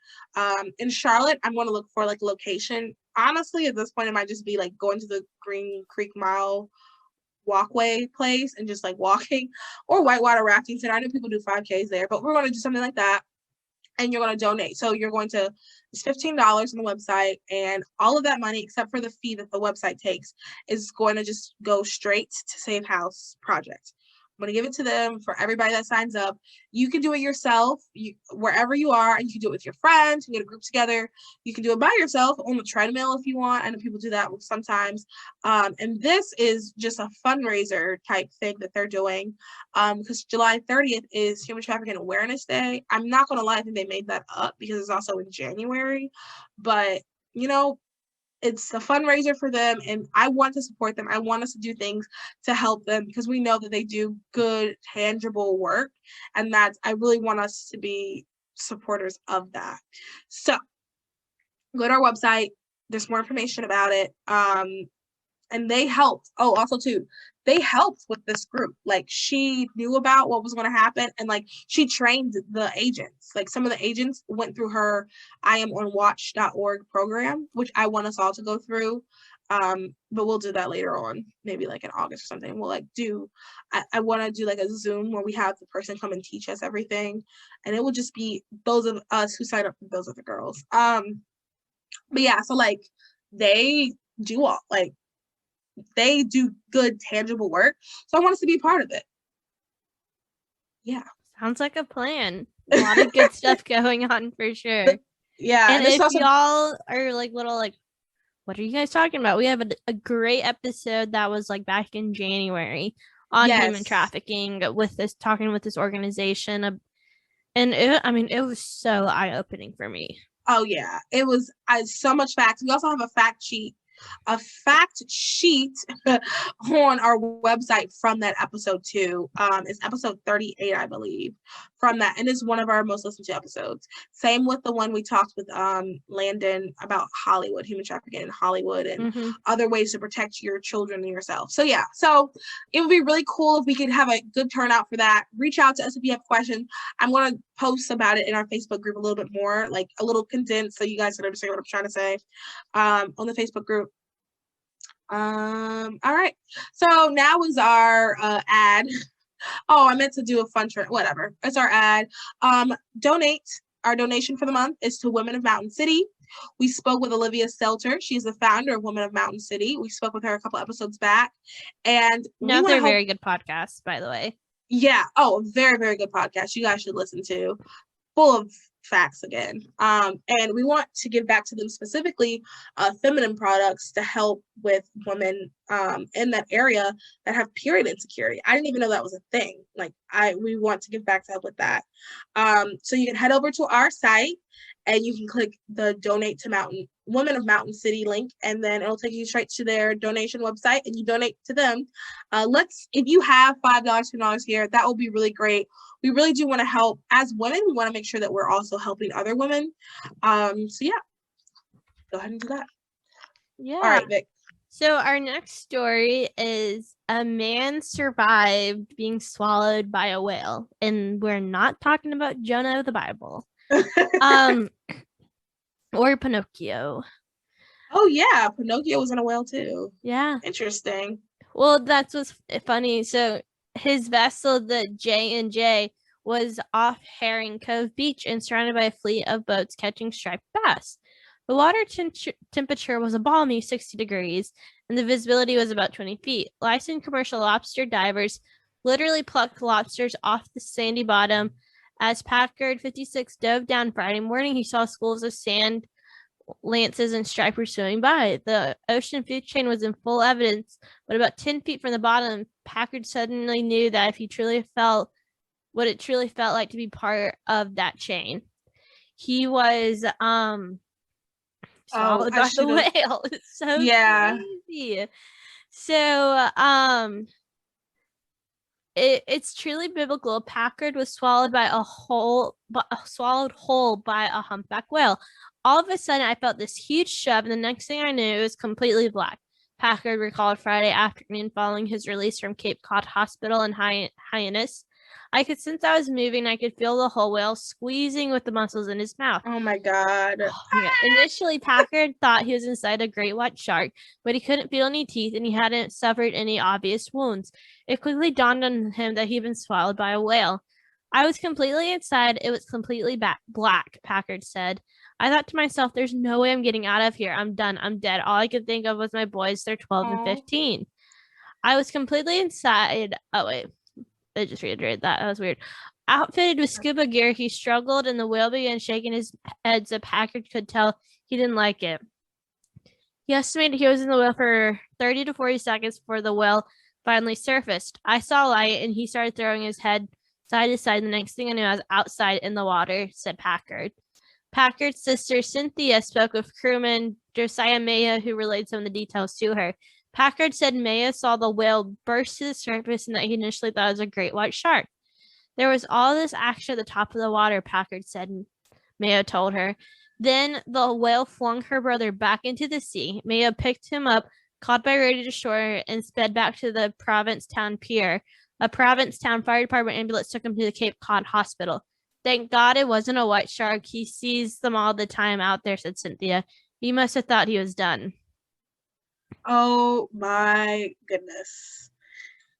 In Charlotte, I'm going to look for like location. Honestly, at this point, it might just be like going to the Green Creek Mile walkway place and just like walking, or whitewater rafting. So I know people do 5Ks there, but we're going to do something like that. And you're going to donate. So you're going to, it's $15 on the website, and all of that money, except for the fee that the website takes, is going to just go straight to Safe House Project. I'm going to give it to them for everybody that signs up. You can do it yourself, wherever you are, and you can do it with your friends. You can get a group together. You can do it by yourself on the treadmill if you want. I know people do that sometimes. And this is just a fundraiser type thing that they're doing, because July 30th is Human Trafficking Awareness Day. I'm not going to lie, I think they made that up because it's also in January. But, you know, it's a fundraiser for them, and I want to support them. I want us to do things to help them because we know that they do good, tangible work, and I really want us to be supporters of that. So go to our website. There's more information about it. And they helped. Oh, also too, they helped with this group. Like, she knew about what was going to happen, and like she trained the agents. Like, some of the agents went through her IamOnWatch.org program, which I want us all to go through. But we'll do that later on, maybe like in August or something. We'll like I want to do like a Zoom where we have the person come and teach us everything, and it will just be those of us who sign up for those other girls. But yeah, so like they do they do good, tangible work. So I want us to be part of it. Yeah. Sounds like a plan. A lot of good stuff going on for sure. Yeah. And if y'all are like little like, what are you guys talking about? We have a great episode that was like back in January on human trafficking talking with this organization. And it was so eye-opening for me. Oh yeah. It was so much facts. We also have a fact sheet on our website from that episode too. It's episode 38, I believe, from that, and it's one of our most listened to episodes. Same with the one we talked with Landon about Hollywood, human trafficking in Hollywood, and other ways to protect your children and yourself. So yeah, so it would be really cool if we could have a good turnout for that. Reach out to us if you have questions. I'm going to post about it in our Facebook group a little bit more, like a little condensed, so you guys can understand what I'm trying to say, on the Facebook group. All right, so now is our ad. Oh, I meant to do a fun trip. Whatever, it's our ad. Donate. Our donation for the month is to Women of Mountain City. We spoke with Olivia Stelter. She's the founder of Women of Mountain City. We spoke with her a couple episodes back, and they're very good podcasts, by the way. Yeah. Oh, very, very good podcast. You guys should listen to. Full of facts again. And we want to give back to them specifically feminine products to help with women in that area that have period insecurity. I didn't even know that was a thing. Like, we want to give back to help with that. So you can head over to our site and you can click the donate to Women of Mountain City link, and then it'll take you straight to their donation website, and you donate to them. If you have $5, $10 here, that will be really great. We really do want to help. As women, we want to make sure that we're also helping other women. So yeah, go ahead and do that. Yeah. All right, Vic. So our next story is a man survived being swallowed by a whale, and we're not talking about Jonah of the Bible. Or Pinocchio. Oh yeah, Pinocchio was in a whale too. Yeah. Interesting. Well, that's what's funny. So his vessel, the J&J, was off Herring Cove Beach and surrounded by a fleet of boats catching striped bass. The water temperature was a balmy 60 degrees, and the visibility was about 20 feet. Licensed commercial lobster divers literally plucked lobsters off the sandy bottom. As Packard 56 dove down Friday morning, he saw schools of sand lances and stripers swimming by. The ocean food chain was in full evidence, but about 10 feet from the bottom, Packard suddenly knew that if he truly felt what it truly felt like to be part of that chain. He was swallowed by the whale. It's so crazy. So it's truly biblical. Packard was swallowed whole by a humpback whale. All of a sudden, I felt this huge shove, and the next thing I knew, it was completely black. Packard recalled Friday afternoon following his release from Cape Cod Hospital in Hyannis. I could sense I was moving. I could feel the whole whale squeezing with the muscles in his mouth. Oh my God. Oh my God. Initially, Packard thought he was inside a great white shark, but he couldn't feel any teeth and he hadn't suffered any obvious wounds. It quickly dawned on him that he'd been swallowed by a whale. I was completely inside. It was completely black, Packard said. I thought to myself, there's no way I'm getting out of here. I'm done. I'm dead. All I could think of was my boys. They're 12 and 15. I was completely inside. Oh, wait. I just reiterated that. That was weird. Outfitted with scuba gear, he struggled and the whale began shaking his head so Packard could tell he didn't like it. He estimated he was in the whale for 30 to 40 seconds before the whale finally surfaced. I saw light and he started throwing his head side to side. The next thing I knew, I was outside in the water, said Packard. Packard's sister, Cynthia, spoke with crewman Josiah Maya, who relayed some of the details to her. Packard said Maya saw the whale burst to the surface and that he initially thought it was a great white shark. There was all this action at the top of the water, Packard said, Maya told her. Then the whale flung her brother back into the sea. Maya picked him up, called by radio to shore, and sped back to the Provincetown pier. A Provincetown Fire Department ambulance took him to the Cape Cod Hospital. Thank God it wasn't a white shark. He sees them all the time out there, said Cynthia. He must have thought he was done. Oh my goodness.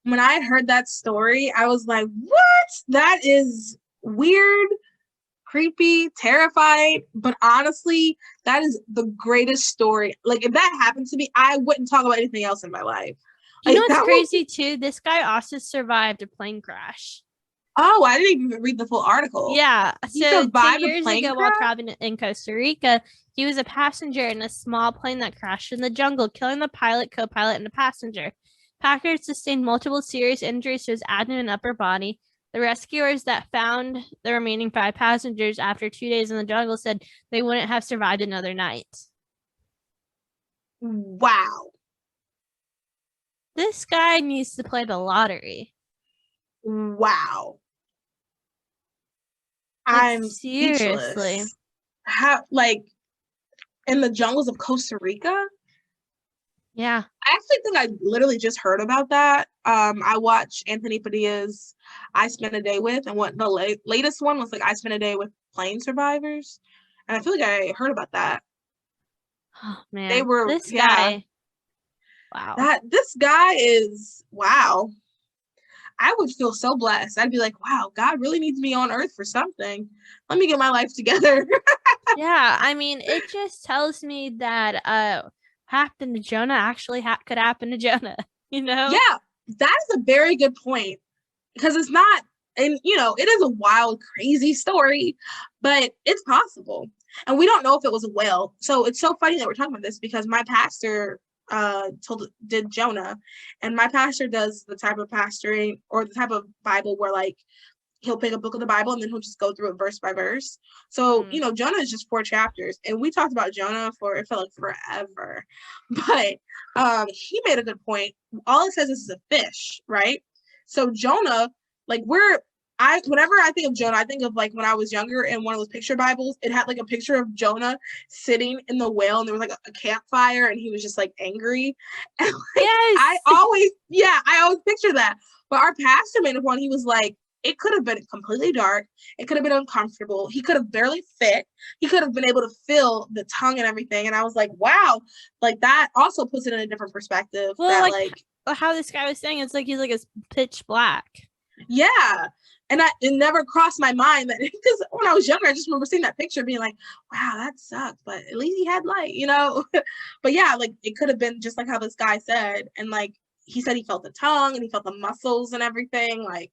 When I had heard that story, I was like, what? That is weird, creepy, terrified. But honestly, that is the greatest story. Like, if that happened to me, I wouldn't talk about anything else in my life. You know what's crazy too? This guy also survived a plane crash. Oh, I didn't even read the full article. Yeah. So 10 years ago, while traveling in Costa Rica, he was a passenger in a small plane that crashed in the jungle, killing the pilot, co-pilot, and the passenger. Packard sustained multiple serious injuries to his abdomen and upper body. The rescuers that found the remaining 5 passengers after 2 days in the jungle said they wouldn't have survived another night. Wow. This guy needs to play the lottery. Wow. Like, I'm seriously. speechless. How, like, in the jungles of Costa Rica? Yeah. I actually think I literally just heard about that. I watched Anthony Padilla's I Spent a Day With, and what the latest one was, like, I Spent a Day with Plane Survivors. And I feel like I heard about that. Oh, man. They were, this guy. Wow. This guy is, wow. I would feel so blessed. I'd be like, wow, God really needs me on earth for something. Let me get my life together. Yeah, I mean, it just tells me that happened to Jonah actually could happen to Jonah, you know? Yeah, that is a very good point. Because it's not, and you know, it is a wild, crazy story, but it's possible. And we don't know if it was a whale. So it's so funny that we're talking about this because my pastor did Jonah, and my pastor does the type of pastoring or the type of Bible where, like, he'll pick a book of the Bible and then he'll just go through it verse by verse. So, you know, Jonah is just 4 chapters, and we talked about Jonah for, it felt like forever, but he made a good point. All it says is a fish, right? So Jonah, like, whenever I think of Jonah, I think of, like, when I was younger and one of those picture Bibles, it had, like, a picture of Jonah sitting in the whale and there was, like, a campfire and he was just, like, angry. And, like, yes. I always picture that. But our pastor made one. He was like, it could have been completely dark. It could have been uncomfortable. He could have barely fit. He could have been able to feel the tongue and everything. And I was like, wow, like, that also puts it in a different perspective. Well, that, like how this guy was saying, it's like he's like it's pitch black. Yeah. And it never crossed my mind that, because when I was younger, I just remember seeing that picture being like, wow, that sucks. But at least he had light, you know? But yeah, like, it could have been just like how this guy said. And, like, he said he felt the tongue and he felt the muscles and everything. Like,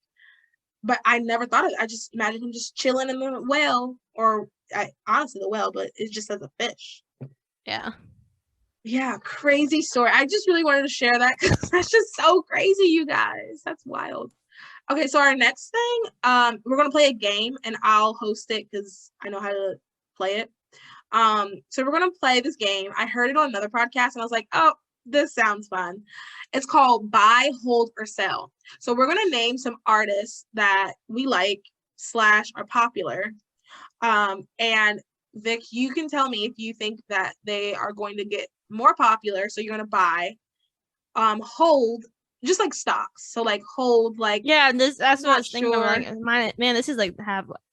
but I never thought of it. I just imagined him just chilling in the whale, or honestly the whale, but it just says a fish. Yeah. Yeah, crazy story. I just really wanted to share that because that's just so crazy, you guys. That's wild. Okay, so our next thing, we're gonna play a game, and I'll host it because I know how to play it. So we're gonna play this game. I heard it on another podcast, and I was like, oh, this sounds fun. It's called Buy, Hold, or Sell. So we're gonna name some artists that we like / are popular. And Vic, you can tell me if you think that they are going to get more popular. So you're gonna buy, hold, just like stocks. So like hold, like yeah, that's what I was thinking. sure. I'm like, man, this is like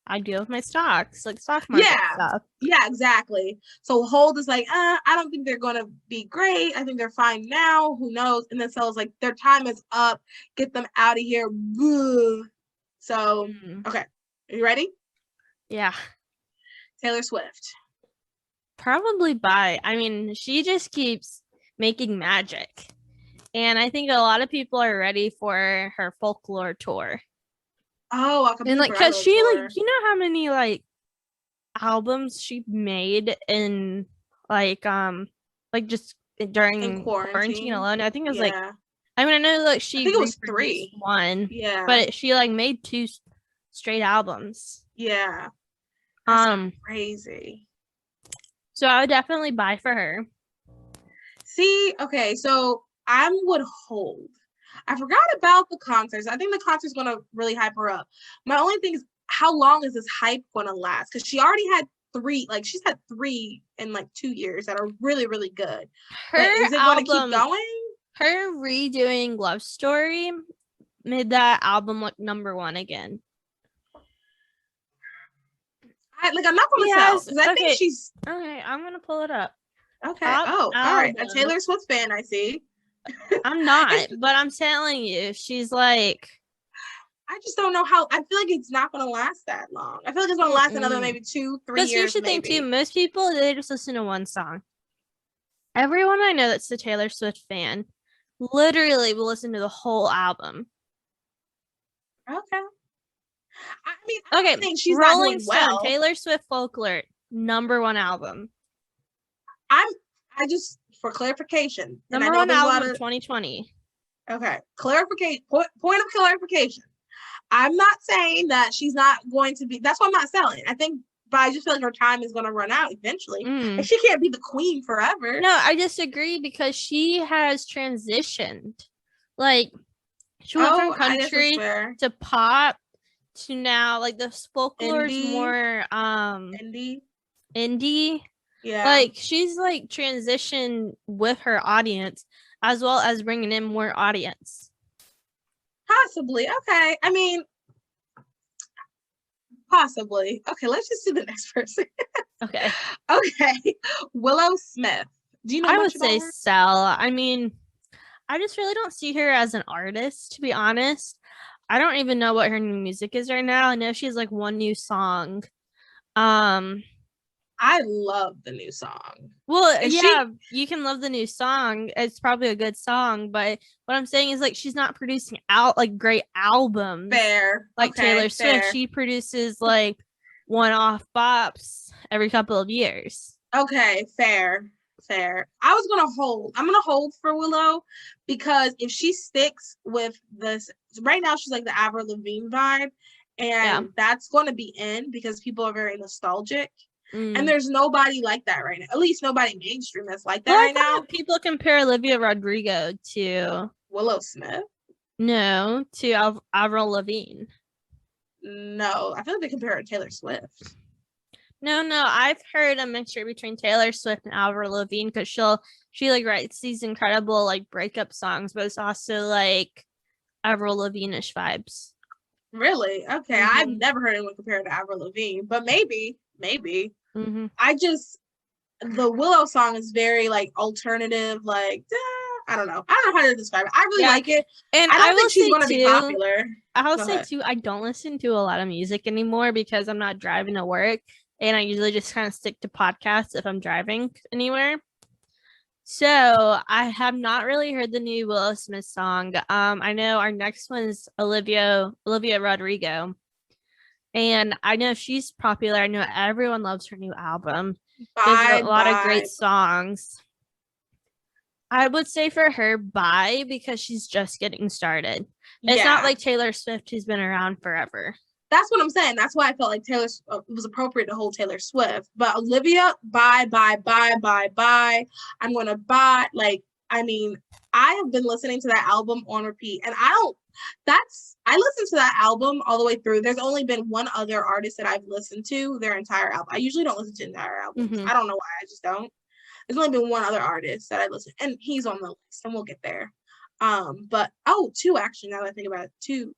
I deal with my stocks, like stock market stuff. Yeah, exactly. So hold is like, I don't think they're gonna be great. I think they're fine now. Who knows? And then Sell's like, their time is up. Get them out of here. So okay, are you ready? Yeah. Taylor Swift. Probably bi. I mean, she just keeps making magic. And I think a lot of people are ready for her folklore tour. Oh, and like, cause she like, you know how many like albums she made in like just during quarantine alone? I think it was like, I mean, I know like she I think it was 3. one, yeah, but she like made 2 straight albums. Yeah, that's crazy. So I would definitely buy for her. See, okay, so I would hold. I forgot about the concerts. I think the concert's going to really hype her up. My only thing is, how long is this hype going to last? Because she already had 3, like she's had 3 in like 2 years that are really, really good. But is it going to keep going? Her redoing Love Story made that album look #1 again. I'm not going to sell, because I think she's... Okay, I'm going to pull it up. Okay. All right. A Taylor Swift fan, I see. I'm not, but I'm telling you, she's like... I just don't know how... I feel like it's not going to last that long. I feel like it's going to last another maybe 2-3 years. Because here's the thing, too. Most people, they just listen to one song. Everyone I know that's a Taylor Swift fan literally will listen to the whole album. Okay. I mean, I think she's Rolling not doing Stone, well. Taylor Swift Folklore, #1 album. I just, for clarification, #1 album of 2020. Okay, clarification. Point of clarification. I'm not saying that she's not going to be. That's why I'm not selling. I think, but I just feel like her time is going to run out eventually, and she can't be the queen forever. No, I disagree because she has transitioned. Like, she went from country to pop to now, like, the folklore is more indie. Yeah, like she's like transitioned with her audience as well as bringing in more audience. Possibly. Okay. I mean, possibly. Okay, let's just do the next person. Okay. Willow Smith. Do you know? I would say sell. I mean, I just really don't see her as an artist, to be honest. I don't even know what her new music is right now. I know she has like one new song. I love the new song. Well, you can love the new song. It's probably a good song, but what I'm saying is like she's not producing out like great albums. Fair. Like Taylor Swift, she produces like one-off bops every couple of years. Okay, fair. I was gonna hold. I'm gonna hold for Willow because if she sticks with this right now, she's like the Avril Lavigne vibe, and that's going to be in because people are very nostalgic. And there's nobody like that right now. At least nobody mainstream that's like that right now. People compare Olivia Rodrigo to Willow Smith. No, to Avril Lavigne. No, I feel like they compare her to Taylor Swift. No, I've heard a mixture between Taylor Swift and Avril Lavigne because she like writes these incredible like breakup songs, but it's also like Avril Lavigne-ish vibes. Really? Okay, I've never heard anyone compare it to Avril Lavigne, but maybe. I just, the Willow song is very like alternative, like I don't know how to describe it. I really like it, and I don't think she's going to be popular. I'll say too, I don't listen to a lot of music anymore because I'm not driving to work, and I usually just kind of stick to podcasts if I'm driving anywhere. So I have not really heard the new Willow Smith song. I know our next one is Olivia Rodrigo. And I know she's popular. I know everyone loves her new album. There's a lot of great songs. I would say for her, buy because she's just getting started. It's not like Taylor Swift, who's been around forever. That's what I'm saying. That's why I felt like it was appropriate to hold Taylor Swift. But Olivia, buy. I'm going to buy. Like, I mean, I have been listening to that album on repeat. And I listened to that album all the way through. There's only been one other artist that I've listened to their entire album. I usually don't listen to entire albums. I don't know why. I just don't. There's only been one other artist that I listen, and he's on the list, and we'll get there. But two actually, now that I think about it, two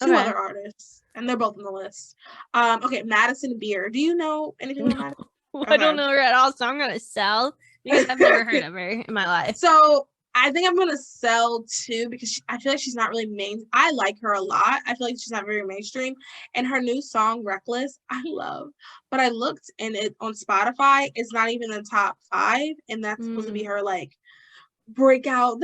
other artists, and they're both on the list. Okay, Madison Beer. Do you know anything about Madison? I don't know her at all, so I'm gonna sell because I've never heard of her in my life. So I think I'm gonna sell too because I feel like she's not really main. I like her a lot. I feel like she's not very mainstream, and her new song "Reckless" I love. But I looked and it on Spotify, it's not even in the top 5, and that's supposed to be her like breakout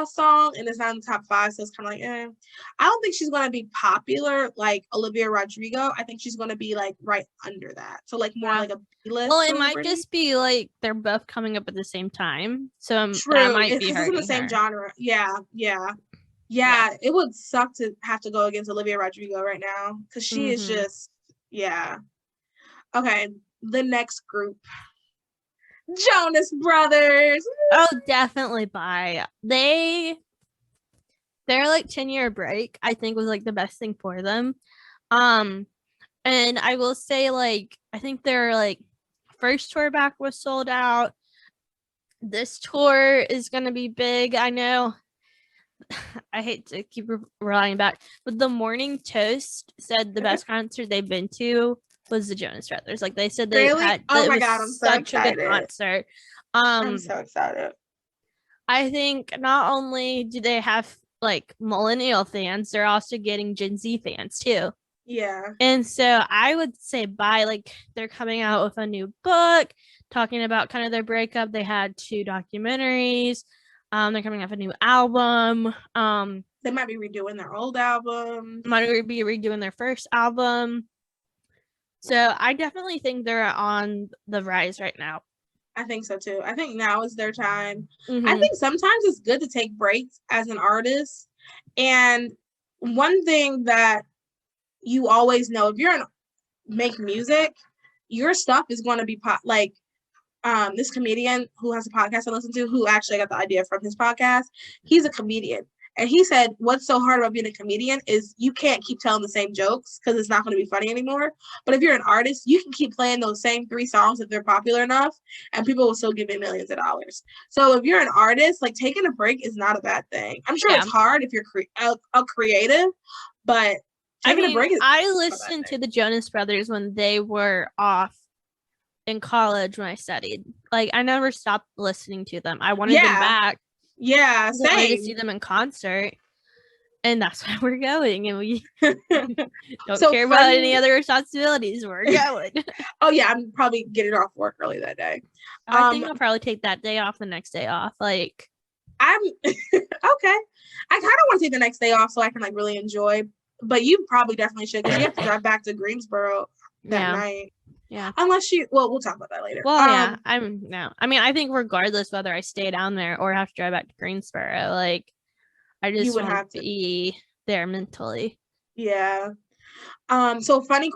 song, and it's not in the top 5, so it's kind of like I don't think she's going to be popular like Olivia Rodrigo. I think she's going to be like right under that, so like more like a B-list. Well, it might just be like they're both coming up at the same time, so true, that might be it's in the same genre. Yeah, it would suck to have to go against Olivia Rodrigo right now because she is just okay. The next group, Jonas Brothers. Oh, definitely buy. Their like 10-year break, I think, was like the best thing for them. And I will say, like, I think their like first tour back was sold out. This tour is gonna be big. I know. I hate to keep relying back, but the Morning Toast said the best concert they've been to was the Jonas Brothers. Like they said they had. Oh my god, I'm so such excited. a good concert. I'm so excited. I think not only do they have like millennial fans, they're also getting Gen Z fans too. Yeah. And so I would say they're coming out with a new book talking about kind of their breakup. They had 2 documentaries. They're coming up with a new album. They might be redoing their old album. Might be redoing their first album. So I definitely think they're on the rise right now. I think so too. I think now is their time. I think sometimes it's good to take breaks as an artist. And one thing that you always know, if you're make music, your stuff is going to be like this comedian who has a podcast I listen to, who actually got the idea from his podcast. He's a comedian. And he said, what's so hard about being a comedian is you can't keep telling the same jokes because it's not going to be funny anymore. But if you're an artist, you can keep playing those same 3 songs if they're popular enough, and people will still give you millions of dollars. So if you're an artist, like taking a break is not a bad thing. I'm sure it's hard if you're a creative, but taking a break is I listened to the Jonas Brothers when they were off in college when I studied. Like I never stopped listening to them. I wanted them back. Yeah, same. I wanted to see them in concert, and that's why we're going. And we don't care about any other responsibilities. We're going. Oh yeah, I'm probably getting off work early that day. I think I'll probably take that day off, the next day off. Like I'm okay. I kind of want to take the next day off so I can like really enjoy. But you probably definitely should because you have to drive back to Greensboro that night. Yeah. Unless we'll talk about that later. Well, yeah. I mean, I think regardless whether I stay down there or have to drive back to Greensboro, like I just would have to be there mentally. Yeah. So funny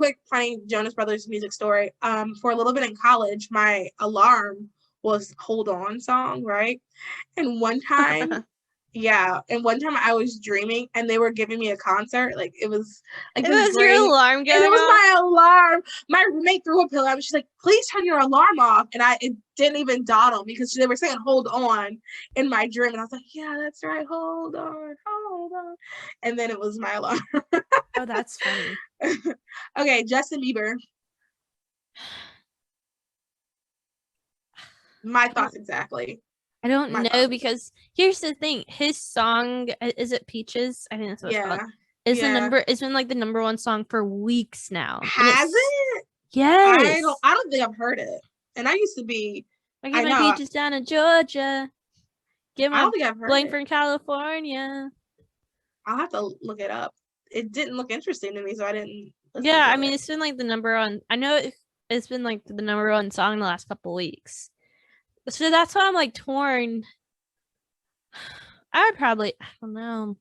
Jonas Brothers music story. For a little bit in college, my alarm was Hold On song, right? And one time I was dreaming and they were giving me a concert. Like it was like your alarm going off? It was my alarm. My roommate threw a pillow at me. She's like, please turn your alarm off. And it didn't even dawn on me because they were saying hold on in my dream. And I was like, yeah, that's right. Hold on. And then it was my alarm. Oh, that's funny. Okay, Justin Bieber. My thoughts exactly. I don't know because here's the thing. His song, is it Peaches? I think that's what it's called. It's been like the number 1 song for weeks now. Has it? Yes. I don't think I've heard it. And I used to be. I get my peaches down in Georgia. Get my I don't think I've heard blank from California. I'll have to look it up. It didn't look interesting to me, so I didn't. Yeah, I mean, it's been like the number 1. I know it's been like the number 1 song the last couple weeks. So that's why I'm like torn. I don't know.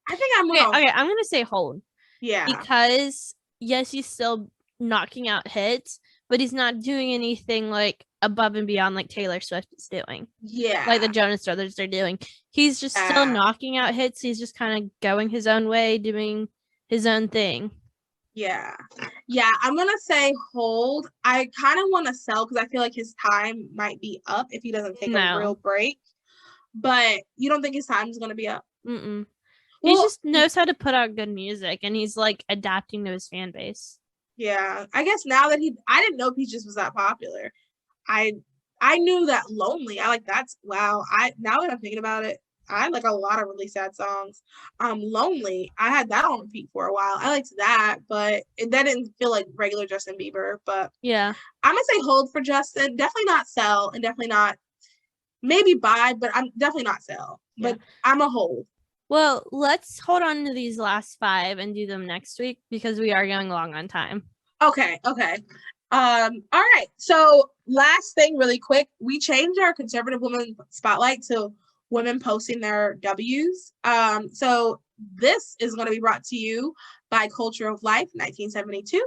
I think I'm okay. I'm gonna say hold. Yeah. Because yes, he's still knocking out hits, but he's not doing anything like above and beyond like Taylor Swift is doing. Yeah. Like the Jonas Brothers are doing. He's just still knocking out hits. He's just kind of going his own way, doing his own thing. Yeah, I'm gonna say hold. I kind of want to sell because I feel like his time might be up if he doesn't take a real break. but you don't think his time is going to be up? Mm-mm. He Well, just knows how to put out good music, and he's like adapting to his fan base. yeah, I guess now that I didn't know Peaches was that popular. I knew that Lonely. Wow. Now that I'm thinking about it, I like a lot of really sad songs. Lonely, I had that on repeat for a while. I liked that, but that didn't feel like regular Justin Bieber. But yeah, I'm gonna say hold for Justin. Definitely not Sell, and definitely not maybe Buy, but I'm definitely not Sell. yeah. But I'm a hold. Well, let's hold on to these last 5 and do them next week because we are going long on time. Okay. All right. So last thing really quick, we changed our conservative women spotlight to women posting their W's. So this is going to be brought to you by Culture of Life 1972.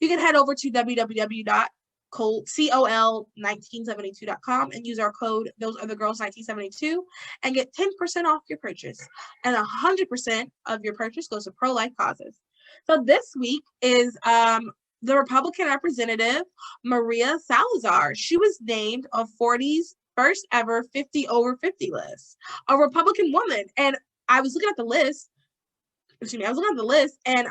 You can head over to www.col1972.com and use our code Those Other Girls 1972 and get 10% off your purchase. And 100% of your purchase goes to pro-life causes. So this week is the Republican representative, Maria Salazar. She was named a 40's first ever 50 over 50 list, a Republican woman. And I was looking at the list, and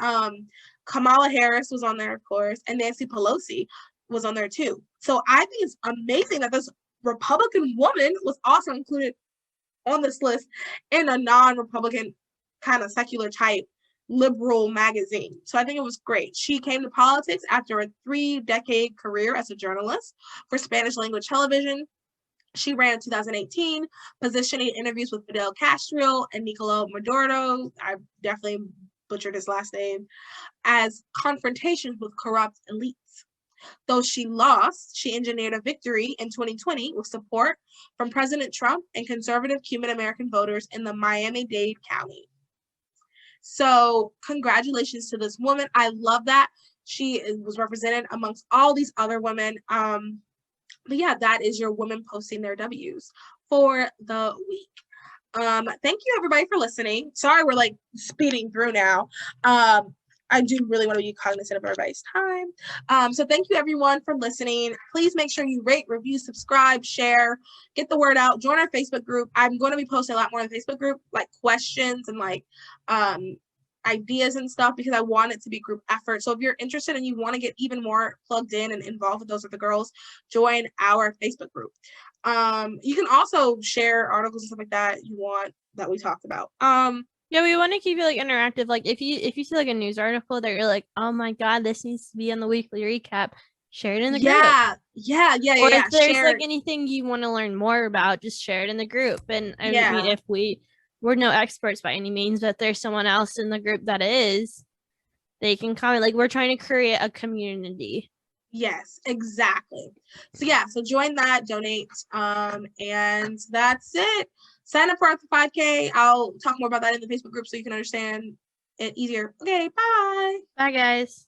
Kamala Harris was on there, of course, and Nancy Pelosi was on there too. So I think it's amazing that this Republican woman was also included on this list in a non-Republican kind of secular type liberal magazine. So I think it was great. She came to politics after a 3-decade career as a journalist for Spanish language television. She ran in 2018, positioning interviews with Fidel Castro and Nicolas Maduro, I definitely butchered his last name, as confrontations with corrupt elites. Though she lost, she engineered a victory in 2020 with support from President Trump and conservative Cuban American voters in the Miami-Dade County. So congratulations to this woman. I love that she was represented amongst all these other women. But yeah, that is your women posting their W's for the week. Thank you everybody for listening. Sorry we're like speeding through now. I do really want to be cognizant of everybody's time. So thank you everyone for listening. Please make sure you rate, review, subscribe, share, get the word out, join our Facebook group. I'm going to be posting a lot more in the Facebook group, like questions and like ideas and stuff, because I want it to be group effort. So if you're interested and you want to get even more plugged in and involved with Those Other Girls, join our Facebook group. You can also share articles and stuff like that you want that we talked about. Yeah, we want to keep it like interactive. Like if you see like a news article that you're like, oh my god, this needs to be on the weekly recap, share it in the group. Yeah. Or if there's like anything you want to learn more about, just share it in the group. And I mean, if we're no experts by any means, but there's someone else in the group that is, they can comment. Like we're trying to create a community. Yes, exactly. So yeah, so join that, donate, and that's it. Sign up for our 5K. I'll talk more about that in the Facebook group so you can understand it easier. Okay, bye. Bye, guys.